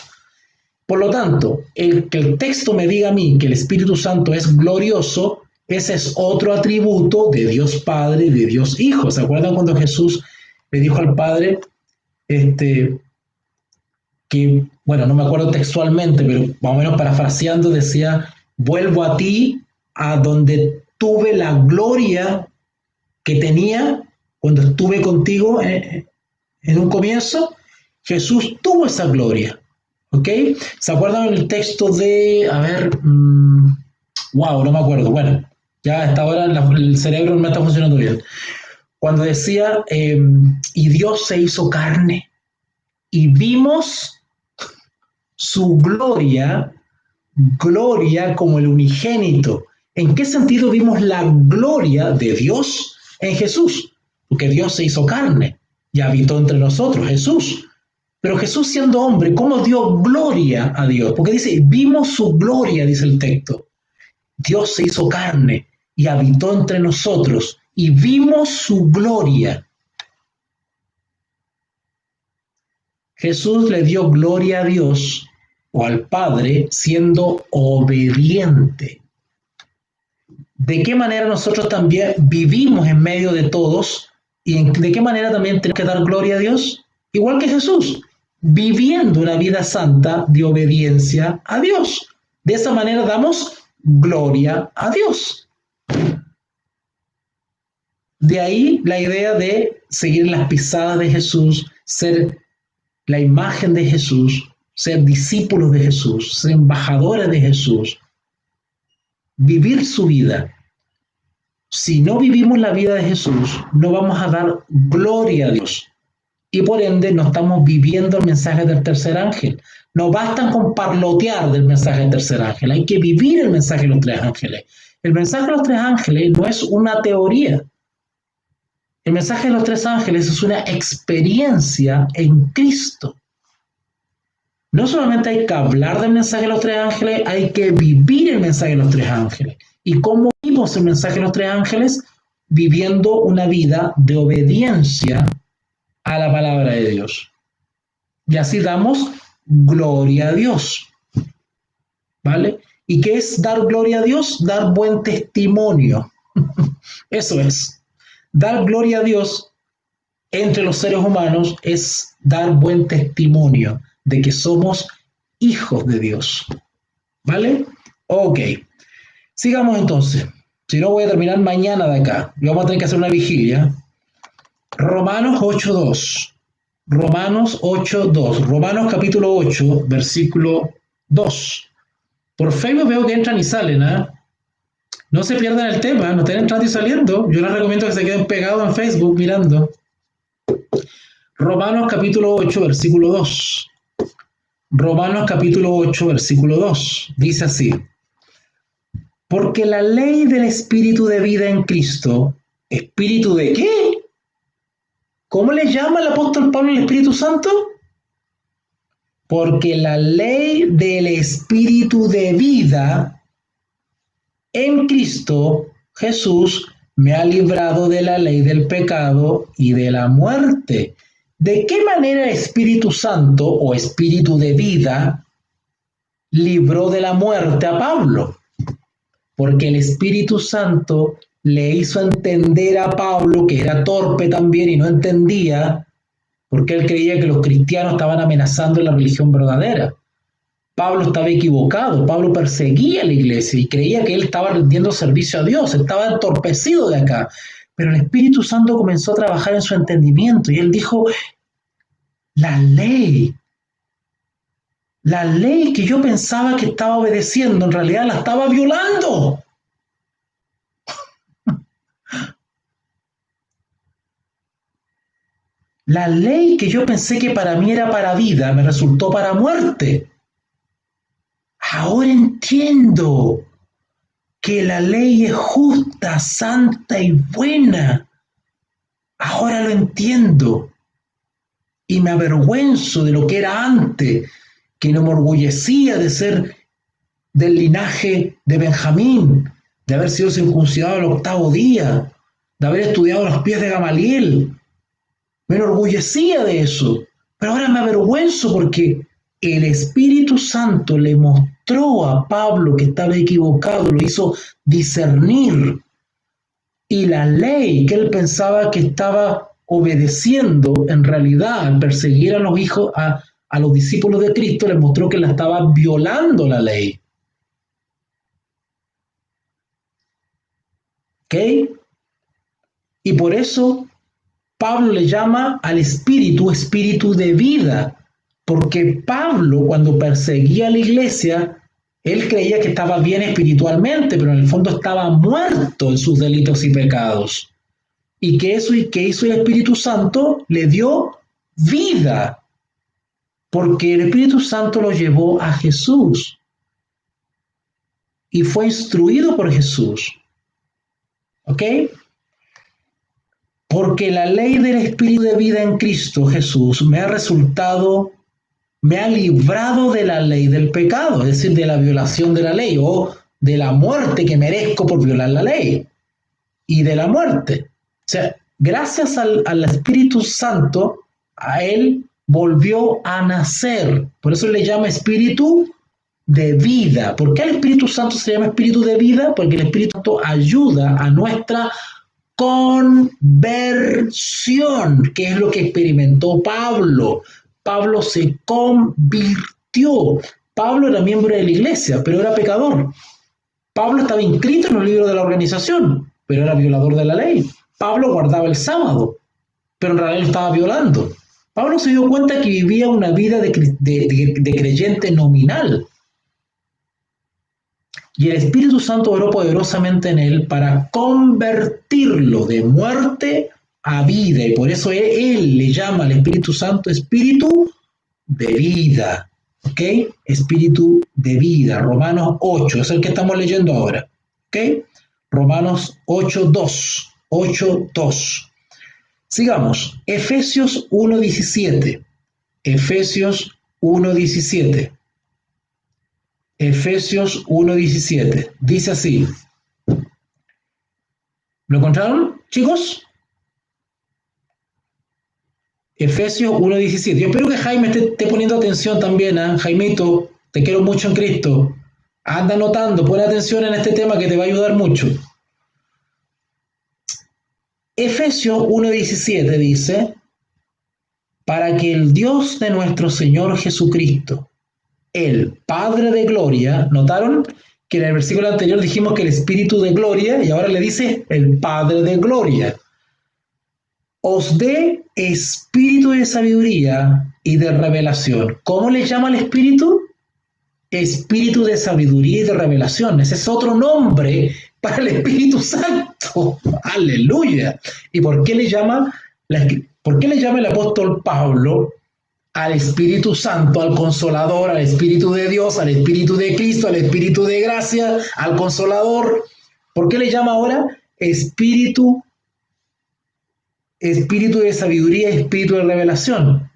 Por lo tanto, que el texto me diga a mí que el Espíritu Santo es glorioso, ese es otro atributo de Dios Padre y de Dios Hijo. ¿Se acuerdan cuando Jesús le dijo al Padre que, bueno, no me acuerdo textualmente, pero más o menos parafraseando decía, vuelvo a ti, a donde tuve la gloria que tenía cuando estuve contigo en un comienzo? Jesús tuvo esa gloria, ¿ok? ¿Se acuerdan el texto de, wow, no me acuerdo, bueno, ya hasta ahora el cerebro no me está funcionando bien. Cuando decía, y Dios se hizo carne, y vimos su gloria como el unigénito. ¿En qué sentido vimos la gloria de Dios en Jesús? Porque Dios se hizo carne y habitó entre nosotros, Jesús. Pero Jesús siendo hombre, ¿cómo dio gloria a Dios? Porque dice, vimos su gloria, dice el texto. Dios se hizo carne y habitó entre nosotros y vimos su gloria. Jesús le dio gloria a Dios o al Padre siendo obediente. ¿De qué manera nosotros también vivimos en medio de todos? ¿Y de qué manera también tenemos que dar gloria a Dios? Igual que Jesús, viviendo una vida santa de obediencia a Dios. De esa manera damos gloria a Dios. De ahí la idea de seguir las pisadas de Jesús, ser la imagen de Jesús, ser discípulos de Jesús, ser embajadores de Jesús, vivir su vida. Si no vivimos la vida de Jesús, no vamos a dar gloria a Dios. Y por ende no estamos viviendo el mensaje del tercer ángel. No bastan con parlotear del mensaje del tercer ángel, hay que vivir el mensaje de los tres ángeles. El mensaje de los tres ángeles no es una teoría. El mensaje de los tres ángeles es una experiencia en Cristo. No solamente hay que hablar del mensaje de los tres ángeles, hay que vivir el mensaje de los tres ángeles. ¿Y cómo vivimos el mensaje de los tres ángeles? Viviendo una vida de obediencia a la palabra de Dios. Y así damos gloria a Dios. ¿Vale? ¿Y qué es dar gloria a Dios? Dar buen testimonio. Eso es. Dar gloria a Dios entre los seres humanos es dar buen testimonio de que somos hijos de Dios. ¿Vale? Ok. Sigamos entonces. Si no, voy a terminar mañana de acá. Y vamos a tener que hacer una vigilia. Romanos 8:2. Romanos 8:2. Romanos capítulo 8, versículo 2. Por Facebook veo que entran y salen, ¿eh? No se pierdan el tema, no estén entrando y saliendo. Yo les recomiendo que se queden pegados en Facebook mirando. Romanos capítulo 8, versículo 2. Romanos capítulo 8, versículo 2. Dice así. Porque la ley del Espíritu de vida en Cristo, ¿Espíritu de qué? ¿Cómo le llama el apóstol Pablo el Espíritu Santo? Porque la ley del Espíritu de vida en Cristo Jesús me ha librado de la ley del pecado y de la muerte. ¿De qué manera el Espíritu Santo o Espíritu de vida libró de la muerte a Pablo? Porque el Espíritu Santo le hizo entender a Pablo, que era torpe también y no entendía, porque él creía que los cristianos estaban amenazando la religión verdadera. Pablo estaba equivocado, Pablo perseguía a la iglesia y creía que él estaba rendiendo servicio a Dios, estaba entorpecido de acá. Pero el Espíritu Santo comenzó a trabajar en su entendimiento y él dijo, La ley. La ley que yo pensaba que estaba obedeciendo, en realidad la estaba violando. La ley que yo pensé que para mí era para vida, me resultó para muerte. Ahora entiendo que la ley es justa, santa y buena. Ahora lo entiendo. Y me avergüenzo de lo que era antes, que no me orgullecía de ser del linaje de Benjamín, de haber sido circuncidado al 8.º día, de haber estudiado a los pies de Gamaliel. Me enorgullecía de eso, pero ahora me avergüenzo porque el Espíritu Santo le mostró a Pablo que estaba equivocado, lo hizo discernir. Y la ley que él pensaba que estaba obedeciendo, en realidad, al perseguir a los hijos, a los discípulos de Cristo, le mostró que la estaba violando la ley. ¿Ok? Y por eso Pablo le llama al espíritu espíritu de vida, porque Pablo cuando perseguía a la iglesia, él creía que estaba bien espiritualmente, pero en el fondo estaba muerto en sus delitos y pecados. Y que eso que hizo el Espíritu Santo le dio vida, porque el Espíritu Santo lo llevó a Jesús y fue instruido por Jesús. ¿Ok? Porque la ley del Espíritu de vida en Cristo Jesús me ha librado de la ley del pecado, es decir, de la violación de la ley o de la muerte que merezco por violar la ley y de la muerte. O sea, gracias al Espíritu Santo, a él volvió a nacer. Por eso le llama Espíritu de vida. ¿Por qué el Espíritu Santo se llama Espíritu de vida? Porque el Espíritu Santo ayuda a nuestra conversión, que es lo que experimentó Pablo. Pablo se convirtió. Pablo era miembro de la iglesia, pero era pecador. Pablo estaba inscrito en el libro de la organización, pero era violador de la ley. Pablo guardaba el sábado, pero en realidad estaba violando. Pablo se dio cuenta que vivía una vida de creyente nominal. Y el Espíritu Santo obró poderosamente en él para convertirlo de muerte a vida. Y por eso él le llama al Espíritu Santo Espíritu de vida. ¿Ok? Espíritu de vida. Romanos 8, es el que estamos leyendo ahora. ¿Ok? Romanos 8:2. 8:2. Sigamos. Efesios 1:17. Efesios 1:17. Efesios 1:17. Dice así. ¿Lo encontraron, chicos? Efesios 1:17. Yo espero que Jaime esté poniendo atención también, ¿eh? Jaimito, te quiero mucho en Cristo. Anda anotando, pon atención en este tema que te va a ayudar mucho. Efesios 1:17 dice, para que el Dios de nuestro Señor Jesucristo, el Padre de gloria, ¿notaron? Que en el versículo anterior dijimos que el Espíritu de gloria, y ahora le dice el Padre de gloria, os dé espíritu de sabiduría y de revelación. ¿Cómo le llama al Espíritu? Espíritu de sabiduría y de revelación. Ese es otro nombre para el Espíritu Santo. Aleluya. ¿Y por qué le llama el apóstol Pablo al Espíritu Santo, al Consolador, al Espíritu de Dios, al Espíritu de Cristo, al Espíritu de gracia, al Consolador? ¿Por qué le llama ahora Espíritu de sabiduría y Espíritu de revelación?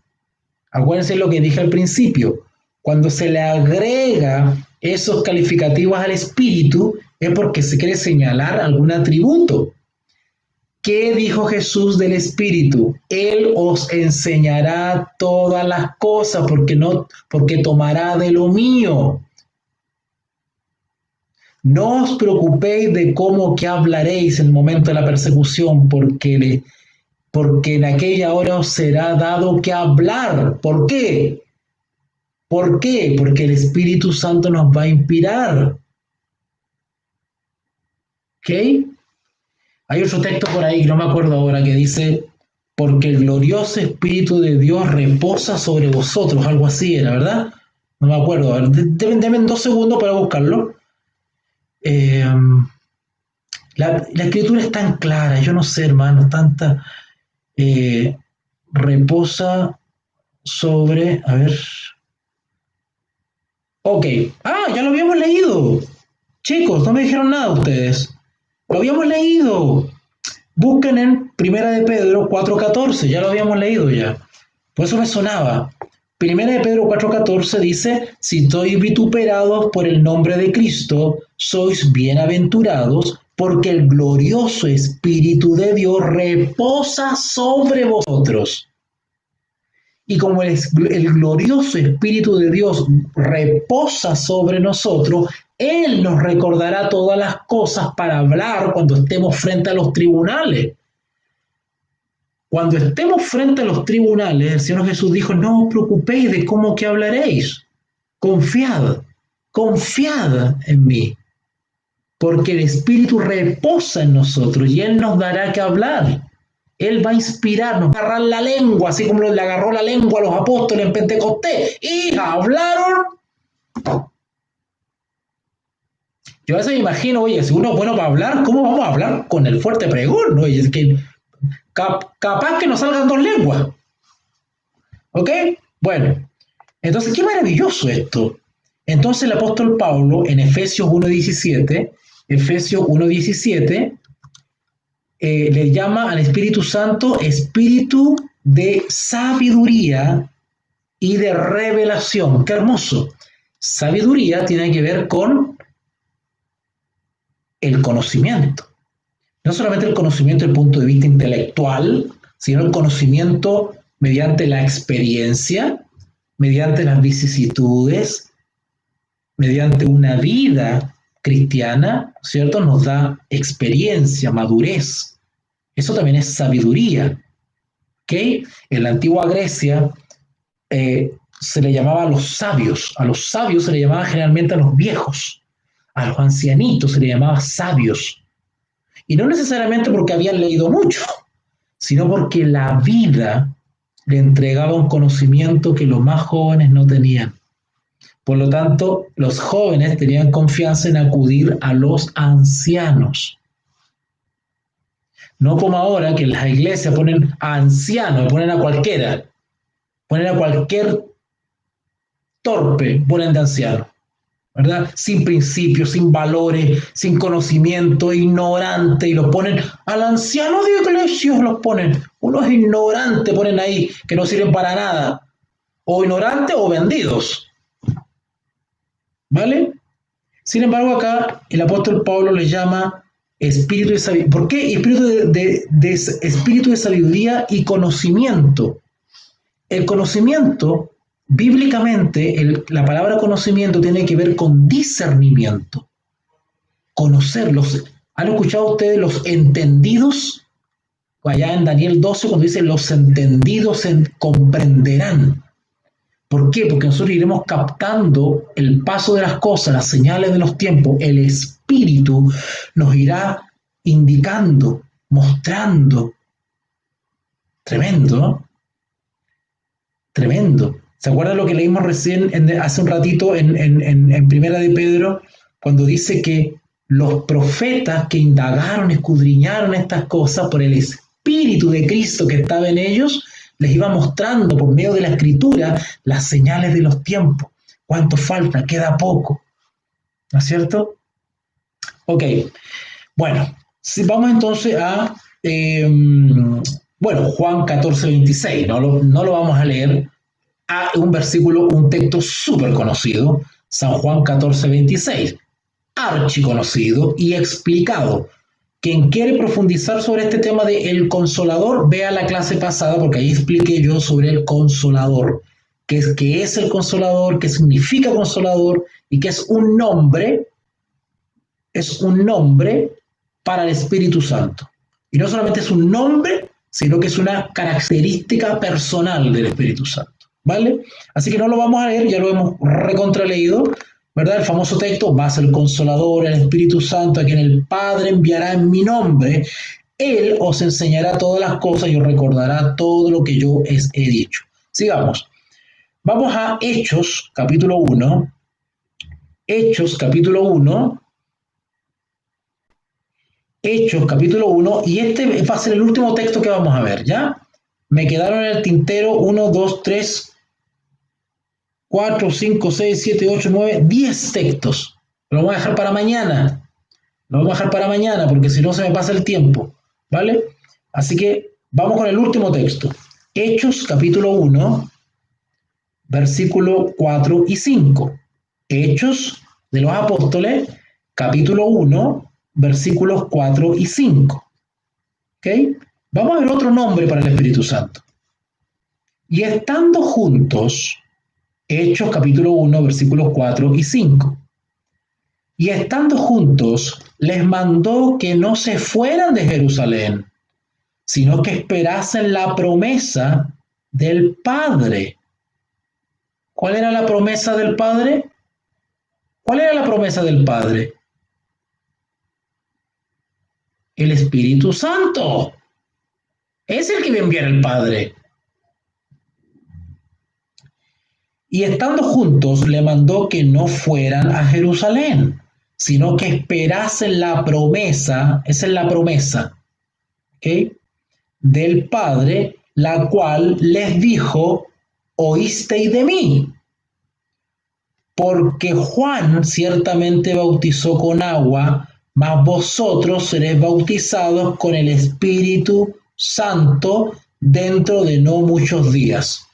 Acuérdense lo que dije al principio. Cuando se le agrega esos calificativos al Espíritu es porque se quiere señalar algún atributo. ¿Qué dijo Jesús del Espíritu? Él os enseñará todas las cosas porque tomará de lo mío. No os preocupéis de cómo que hablaréis en el momento de la persecución, porque en aquella hora os será dado que hablar. ¿Por qué? ¿Por qué? Porque el Espíritu Santo nos va a inspirar. ¿Ok? Hay otro texto por ahí que no me acuerdo ahora que dice, porque el glorioso Espíritu de Dios reposa sobre vosotros, algo así era, ¿verdad? No me acuerdo, a ver, denme 2 segundos para buscarlo. Eh, la escritura es tan clara, yo no sé, hermano, tanta... reposa sobre... A ver... Ok. Ah, ya lo habíamos leído. Chicos, no me dijeron nada ustedes. Lo habíamos leído. Busquen en Primera de Pedro 4:14. Ya lo habíamos leído ya. Por eso me sonaba. Primera de Pedro 4:14 dice, si sois vituperados por el nombre de Cristo, sois bienaventurados, porque el glorioso Espíritu de Dios reposa sobre vosotros. Y como el glorioso Espíritu de Dios reposa sobre nosotros, Él nos recordará todas las cosas para hablar cuando estemos frente a los tribunales. Cuando estemos frente a los tribunales, el Señor Jesús dijo, no os preocupéis de cómo que hablaréis. Confiad, confiad en mí, porque el Espíritu reposa en nosotros y Él nos dará que hablar. Él va a inspirarnos, va a agarrar la lengua, así como le agarró la lengua a los apóstoles en Pentecostés, y hablaron. Yo a veces me imagino, oye, si uno es bueno para hablar, ¿cómo vamos a hablar con el fuerte pregón? Oye, es que capaz que nos salgan 2 lenguas. ¿Ok? Bueno, entonces, qué maravilloso esto. Entonces el apóstol Pablo en Efesios 1:17, le llama al Espíritu Santo espíritu de sabiduría y de revelación. ¡Qué hermoso! Sabiduría tiene que ver con el conocimiento. No solamente el conocimiento desde el punto de vista intelectual, sino el conocimiento mediante la experiencia, mediante las vicisitudes, mediante una vida cristiana, ¿cierto? Nos da experiencia, madurez. Eso también es sabiduría. ¿Ok? En la antigua Grecia se le llamaba a los sabios se le llamaba generalmente a los viejos, a los ancianitos se le llamaba sabios. Y no necesariamente porque habían leído mucho, sino porque la vida le entregaba un conocimiento que los más jóvenes no tenían. Por lo tanto, los jóvenes tenían confianza en acudir a los ancianos. No como ahora que en las iglesias ponen a ancianos, ponen a cualquiera, ponen a cualquier torpe, ponen de anciano, ¿verdad? Sin principios, sin valores, sin conocimiento, ignorante, y los ponen al anciano de iglesias, los ponen, unos ignorantes ponen ahí, que no sirven para nada, o ignorantes o vendidos. ¿Vale? Sin embargo, acá el apóstol Pablo les llama espíritu de sabiduría. ¿Por qué? Espíritu de sabiduría y conocimiento. El conocimiento, bíblicamente, la palabra conocimiento tiene que ver con discernimiento. Conocerlos. ¿Han escuchado ustedes los entendidos? Allá en Daniel 12, cuando dice los entendidos comprenderán. ¿Por qué? Porque nosotros iremos captando el paso de las cosas, las señales de los tiempos. El Espíritu nos irá indicando, mostrando. Tremendo, ¿no? Tremendo. ¿Se acuerdan lo que leímos recién hace un ratito en Primera de Pedro? Cuando dice que los profetas que indagaron, escudriñaron estas cosas por el Espíritu de Cristo que estaba en ellos, les iba mostrando por medio de la Escritura las señales de los tiempos. ¿Cuánto falta? Queda poco. ¿No es cierto? Ok. Bueno, vamos entonces a Juan 14:26. No lo vamos a leer. Un versículo, un texto súper conocido. San Juan 14:26. Archiconocido y explicado. Quien quiere profundizar sobre este tema de el Consolador, vea la clase pasada porque ahí expliqué yo sobre el Consolador. ¿Qué es el Consolador? ¿Qué significa Consolador? Y que es un nombre para el Espíritu Santo. Y no solamente es un nombre, sino que es una característica personal del Espíritu Santo. ¿Vale? Así que no lo vamos a leer, ya lo hemos recontraleído, ¿verdad? El famoso texto, más el Consolador, el Espíritu Santo, a quien el Padre enviará en mi nombre, Él os enseñará todas las cosas y os recordará todo lo que yo os he dicho. Sigamos. Vamos a Hechos, capítulo 1. Hechos, capítulo 1. Hechos, capítulo 1. Y este va a ser el último texto que vamos a ver, ¿ya? Me quedaron en el tintero 1, 2, 3, 4, 5, 6, 7, 8, 9, 10 textos. Lo voy a dejar para mañana. Lo vamos a dejar para mañana porque si no se me pasa el tiempo, ¿vale? Así que vamos con el último texto. Hechos capítulo 1, versículo 4 y 5. Hechos de los Apóstoles, capítulo 1, versículos 4 y 5. ¿Ok? Vamos a ver otro nombre para el Espíritu Santo. Y estando juntos, Hechos capítulo 1, versículos 4 y 5. Y estando juntos, les mandó que no se fueran de Jerusalén, sino que esperasen la promesa del Padre. ¿Cuál era la promesa del Padre? ¿Cuál era la promesa del Padre? El Espíritu Santo. Es el que va a enviar el Padre. Y estando juntos, le mandó que no fueran a Jerusalén, sino que esperasen la promesa, esa es la promesa, ¿ok?, del Padre, la cual les dijo, oísteis de mí, porque Juan ciertamente bautizó con agua, mas vosotros seréis bautizados con el Espíritu Santo dentro de no muchos días.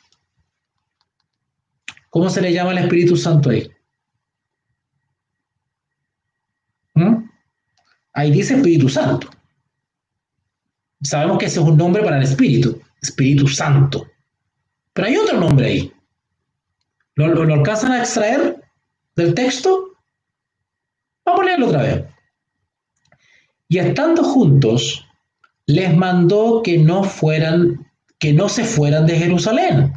¿Cómo se le llama al Espíritu Santo ahí? Ahí dice Espíritu Santo. Sabemos que ese es un nombre para el Espíritu, Espíritu Santo. Pero hay otro nombre ahí. ¿Lo alcanzan a extraer del texto? Vamos a leerlo otra vez. Y estando juntos, les mandó que no se fueran de Jerusalén,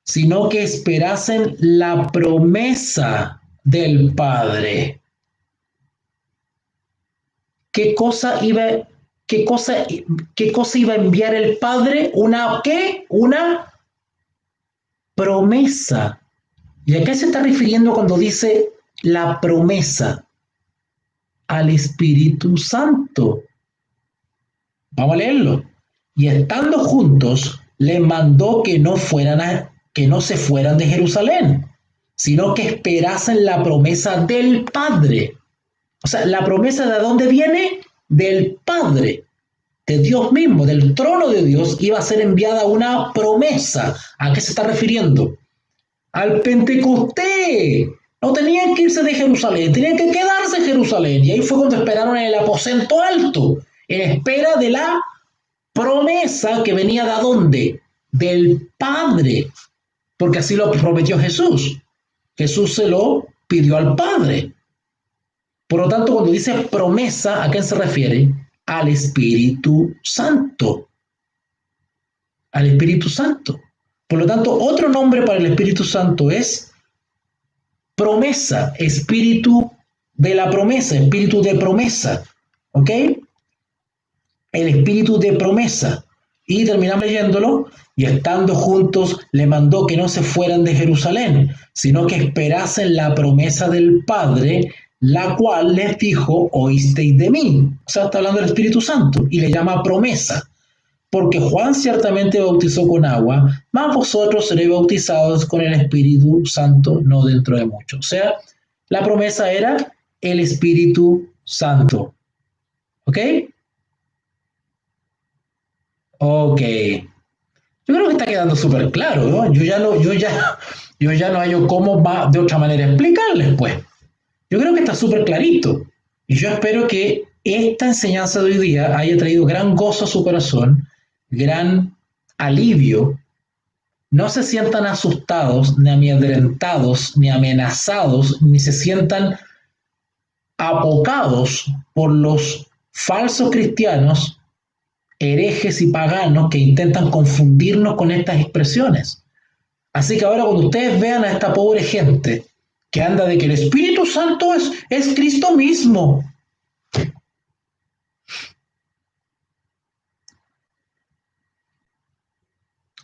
sino que esperasen la promesa del Padre. ¿Qué cosa iba a enviar el Padre? ¿Qué? Una promesa. ¿Y a qué se está refiriendo cuando dice la promesa? Al Espíritu Santo. Vamos a leerlo. Y estando juntos, les mandó que no se fueran de Jerusalén, sino que esperasen la promesa del Padre. O sea, la promesa ¿de dónde viene? Del Padre, de Dios mismo, del trono de Dios, iba a ser enviada una promesa. ¿A qué se está refiriendo? Al Pentecostés. No tenían que irse de Jerusalén, tenían que quedarse en Jerusalén. Y ahí fue cuando esperaron en el aposento alto, en espera de la promesa que venía de dónde? Del Padre. Porque así lo prometió Jesús. Jesús se lo pidió al Padre. Por lo tanto, cuando dice promesa, ¿a qué se refiere? Al Espíritu Santo. Al Espíritu Santo. Por lo tanto, otro nombre para el Espíritu Santo es promesa, espíritu de la promesa, espíritu de promesa. ¿Ok? El espíritu de promesa. Y terminamos leyéndolo. Y estando juntos, le mandó que no se fueran de Jerusalén, sino que esperasen la promesa del Padre, la cual les dijo, oísteis de mí. O sea, está hablando del Espíritu Santo y le llama promesa. Porque Juan ciertamente bautizó con agua, mas vosotros seréis bautizados con el Espíritu Santo no dentro de mucho. O sea, la promesa era el Espíritu Santo. ¿Ok? Ok. Yo creo que está quedando súper claro, ¿no? Yo ya no hallo cómo va de otra manera explicarles, pues. Yo creo que está súper clarito. Y yo espero que esta enseñanza de hoy día haya traído gran gozo a su corazón, gran alivio. No se sientan asustados, ni amedrentados, ni amenazados, ni se sientan apocados por los falsos cristianos, herejes y paganos que intentan confundirnos con estas expresiones. Así que ahora cuando ustedes vean a esta pobre gente que anda de que el Espíritu Santo es Cristo mismo,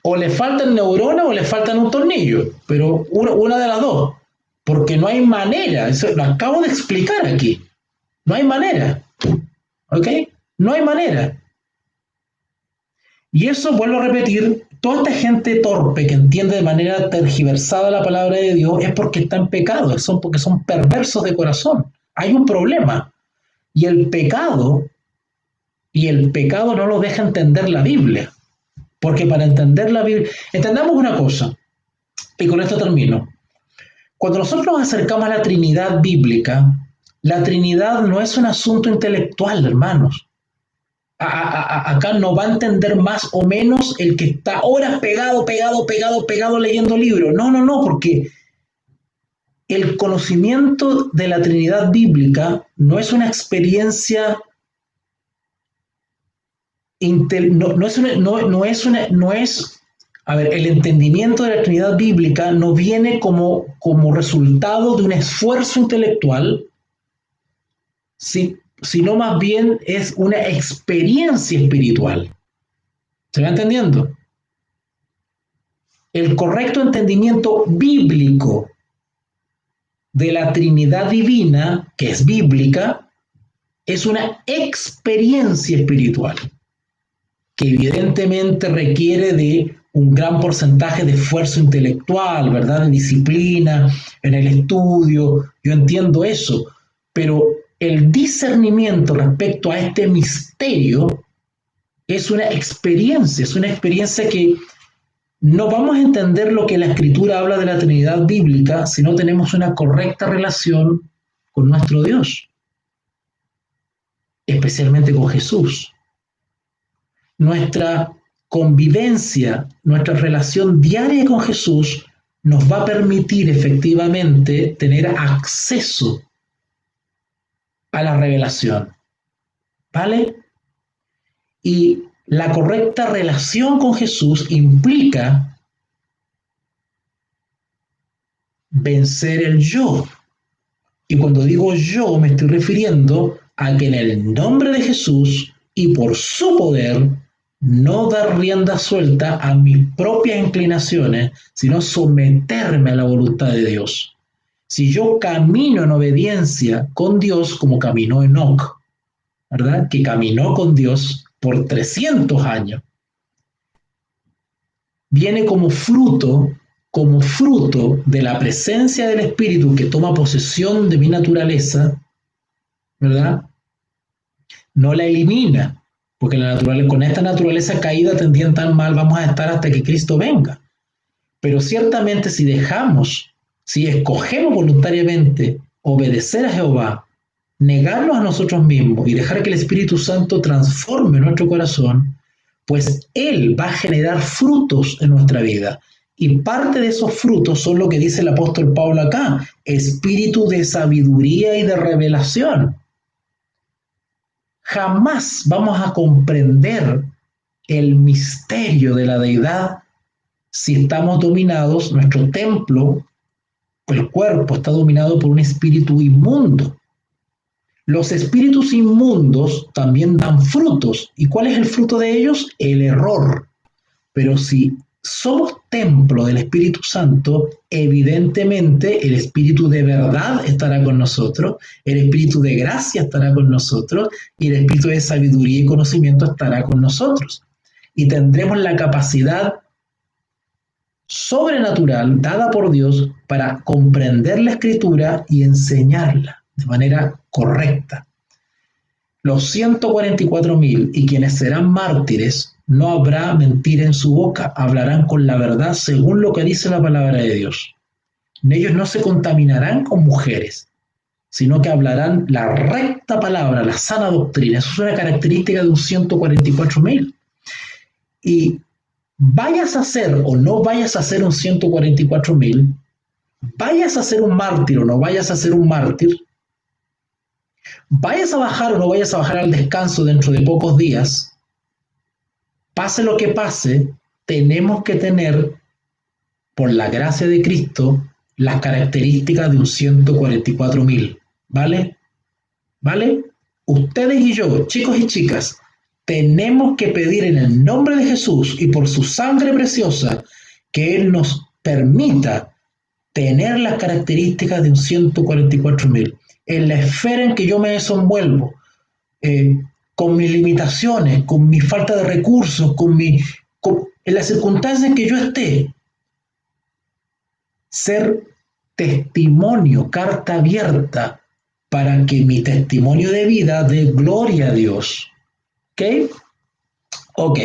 O le faltan neuronas o le faltan un tornillo, pero una de las dos, porque no hay manera, eso lo acabo de explicar aquí, no hay manera, ¿ok? No hay manera. Y eso, vuelvo a repetir, toda esta gente torpe que entiende de manera tergiversada la palabra de Dios es porque está en pecado, porque son perversos de corazón. Hay un problema. Y el pecado no lo deja entender la Biblia. Porque para entender la Biblia, entendamos una cosa, y con esto termino. Cuando nosotros nos acercamos a la Trinidad bíblica, la Trinidad no es un asunto intelectual, hermanos. Acá no va a entender más o menos el que está horas pegado leyendo libros. No, porque el conocimiento de la Trinidad bíblica no es una experiencia, el entendimiento de la Trinidad bíblica no viene como resultado de un esfuerzo intelectual, sino más bien es una experiencia espiritual. ¿Se va entendiendo? El correcto entendimiento bíblico de la Trinidad divina, que es bíblica, es una experiencia espiritual, que evidentemente requiere de un gran porcentaje de esfuerzo intelectual, ¿verdad? De disciplina, en el estudio, yo entiendo eso, pero el discernimiento respecto a este misterio es una experiencia que no vamos a entender lo que la Escritura habla de la Trinidad bíblica si no tenemos una correcta relación con nuestro Dios, especialmente con Jesús. Nuestra convivencia, nuestra relación diaria con Jesús nos va a permitir efectivamente tener acceso a la revelación, ¿vale? Y la correcta relación con Jesús implica vencer el yo. Y cuando digo yo, me estoy refiriendo a que en el nombre de Jesús y por su poder, no dar rienda suelta a mis propias inclinaciones, sino someterme a la voluntad de Dios. Si yo camino en obediencia con Dios como caminó Enoc, ¿verdad? Que caminó con Dios por 300 años, viene como fruto de la presencia del Espíritu que toma posesión de mi naturaleza, ¿verdad? No la elimina, porque con esta naturaleza caída tendrían tan mal vamos a estar hasta que Cristo venga. Pero ciertamente si escogemos voluntariamente obedecer a Jehová, negarnos a nosotros mismos y dejar que el Espíritu Santo transforme nuestro corazón, pues Él va a generar frutos en nuestra vida. Y parte de esos frutos son lo que dice el apóstol Pablo acá, espíritu de sabiduría y de revelación. Jamás vamos a comprender el misterio de la deidad si estamos dominados, nuestro templo, el cuerpo está dominado por un espíritu inmundo. Los espíritus inmundos también dan frutos. ¿Y cuál es el fruto de ellos? El error. Pero si somos templo del Espíritu Santo, evidentemente el Espíritu de verdad estará con nosotros, el Espíritu de gracia estará con nosotros y el Espíritu de sabiduría y conocimiento estará con nosotros. Y tendremos la capacidad sobrenatural dada por Dios para comprender la Escritura y enseñarla de manera correcta. Los 144,000 y quienes serán mártires, no habrá mentira en su boca, hablarán con la verdad según lo que dice la palabra de Dios. Ellos no se contaminarán con mujeres, sino que hablarán la recta palabra, la sana doctrina. Eso es una característica de un 144,000. Y vayas a ser o no vayas a ser un 144,000, vayas a ser un mártir o no vayas a ser un mártir, vayas a bajar o no vayas a bajar al descanso dentro de pocos días, pase lo que pase, tenemos que tener, por la gracia de Cristo, las características de un 144,000. ¿Vale? ¿Vale? Ustedes y yo, chicos y chicas, tenemos que pedir en el nombre de Jesús y por su sangre preciosa que Él nos permita tener las características de un 144.000. En la esfera en que yo me desenvuelvo, con mis limitaciones, con mi falta de recursos, en las circunstancias en que yo esté, ser testimonio, carta abierta, para que mi testimonio de vida dé gloria a Dios. ¿Ok? Ok.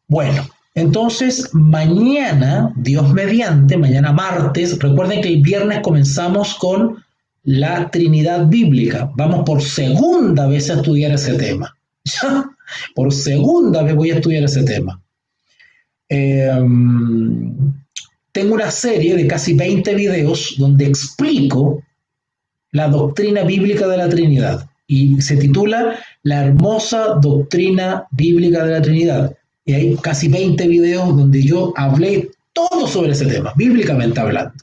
Bueno, entonces mañana, Dios mediante, mañana martes, recuerden que el viernes comenzamos con la Trinidad Bíblica. Vamos por segunda vez a estudiar ese tema. ¿Ya? Por segunda vez voy a estudiar ese tema. Tengo una serie de casi 20 videos donde explico la doctrina bíblica de la Trinidad y se titula La hermosa doctrina bíblica de la Trinidad. Y hay casi 20 videos donde yo hablé todo sobre ese tema, bíblicamente hablando.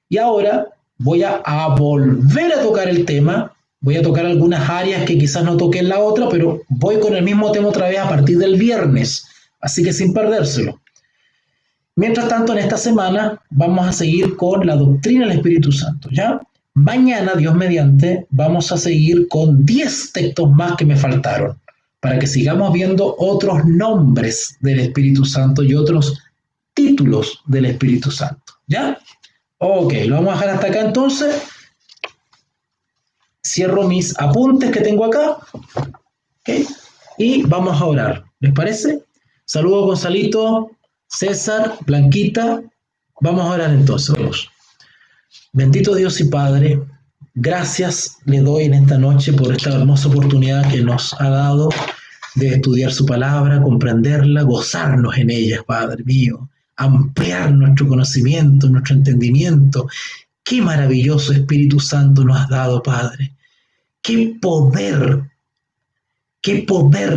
Y ahora voy a volver a tocar el tema, voy a tocar algunas áreas que quizás no toqué en la otra, pero voy con el mismo tema otra vez a partir del viernes, así que sin perdérselo. Mientras tanto, en esta semana vamos a seguir con la doctrina del Espíritu Santo, ¿ya? Mañana, Dios mediante, vamos a seguir con 10 textos más que me faltaron, para que sigamos viendo otros nombres del Espíritu Santo y otros títulos del Espíritu Santo, ¿ya? Ok, lo vamos a dejar hasta acá entonces. Cierro mis apuntes que tengo acá, ¿okay? Y vamos a orar, ¿les parece? Saludos, Gonzalito, César, Blanquita. Vamos a orar entonces. Bendito Dios y Padre, gracias le doy en esta noche por esta hermosa oportunidad que nos ha dado de estudiar su palabra, comprenderla, gozarnos en ella, Padre mío, ampliar nuestro conocimiento, nuestro entendimiento. Qué maravilloso Espíritu Santo nos has dado, Padre. Qué poder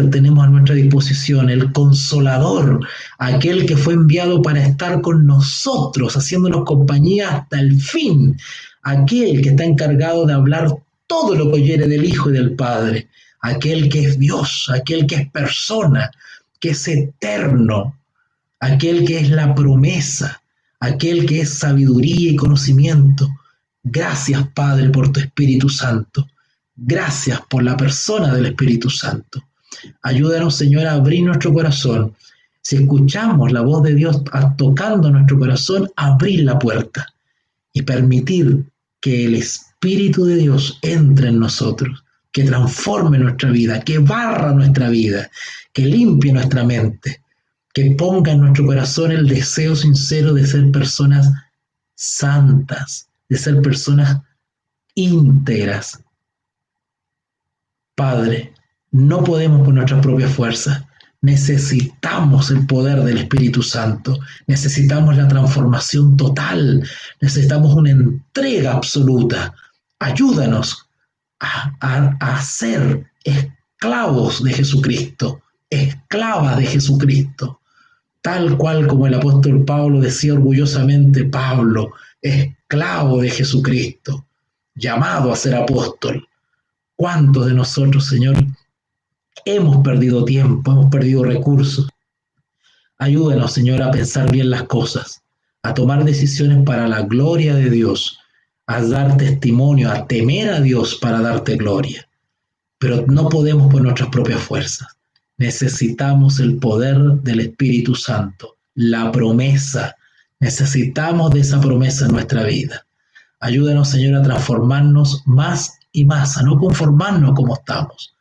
tenemos a nuestra disposición, el Consolador, aquel que fue enviado para estar con nosotros, haciéndonos compañía hasta el fin, aquel que está encargado de hablar todo lo que oyere del Hijo y del Padre, aquel que es Dios, aquel que es persona, que es eterno, aquel que es la promesa, aquel que es sabiduría y conocimiento. Gracias, Padre, por tu Espíritu Santo. Gracias por la persona del Espíritu Santo. Ayúdanos, Señor, a abrir nuestro corazón. Si escuchamos la voz de Dios tocando nuestro corazón, abrir la puerta y permitir que el Espíritu de Dios entre en nosotros, que transforme nuestra vida, que barra nuestra vida, que limpie nuestra mente, que ponga en nuestro corazón el deseo sincero de ser personas santas, de ser personas íntegras. Padre, no podemos por nuestras propias fuerzas. Necesitamos el poder del Espíritu Santo. Necesitamos la transformación total. Necesitamos una entrega absoluta. Ayúdanos a ser esclavos de Jesucristo, esclavas de Jesucristo. Tal cual como el apóstol Pablo decía orgullosamente, Pablo, esclavo de Jesucristo, llamado a ser apóstol. ¿Cuántos de nosotros, Señor, hemos perdido tiempo, hemos perdido recursos? Ayúdanos, Señor, a pensar bien las cosas, a tomar decisiones para la gloria de Dios, a dar testimonio, a temer a Dios para darte gloria. Pero no podemos por nuestras propias fuerzas. Necesitamos el poder del Espíritu Santo, la promesa. Necesitamos de esa promesa en nuestra vida. Ayúdanos, Señor, a transformarnos más y más, a no conformarnos como estamos,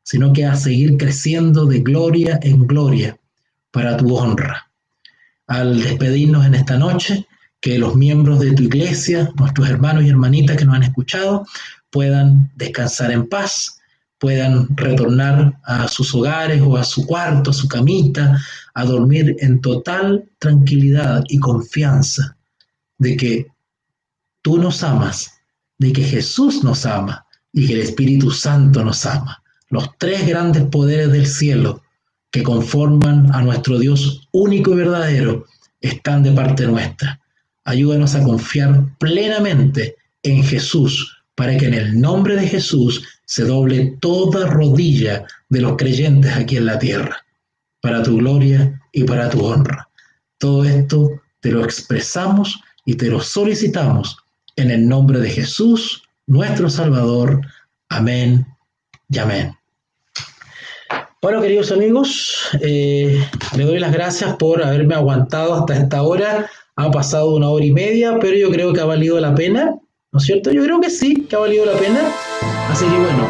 sino que a seguir creciendo de gloria en gloria para tu honra. Al despedirnos en esta noche, que los miembros de tu iglesia, nuestros hermanos y hermanitas que nos han escuchado, puedan descansar en paz, puedan retornar a sus hogares o a su cuarto, a su camita, a dormir en total tranquilidad y confianza de que tú nos amas, de que Jesús nos ama y que el Espíritu Santo nos ama. Los tres grandes poderes del cielo que conforman a nuestro Dios único y verdadero están de parte nuestra. Ayúdanos a confiar plenamente en Jesús para que en el nombre de Jesús se doble toda rodilla de los creyentes aquí en la tierra, para tu gloria y para tu honra. Todo esto te lo expresamos y te lo solicitamos en el nombre de Jesús, nuestro Salvador. Amén y amén. Bueno, queridos amigos, le doy las gracias por haberme aguantado hasta esta hora. Ha pasado 1 hora y media, pero yo creo que ha valido la pena, ¿no es cierto? Yo creo que sí, que ha valido la pena. Así que bueno,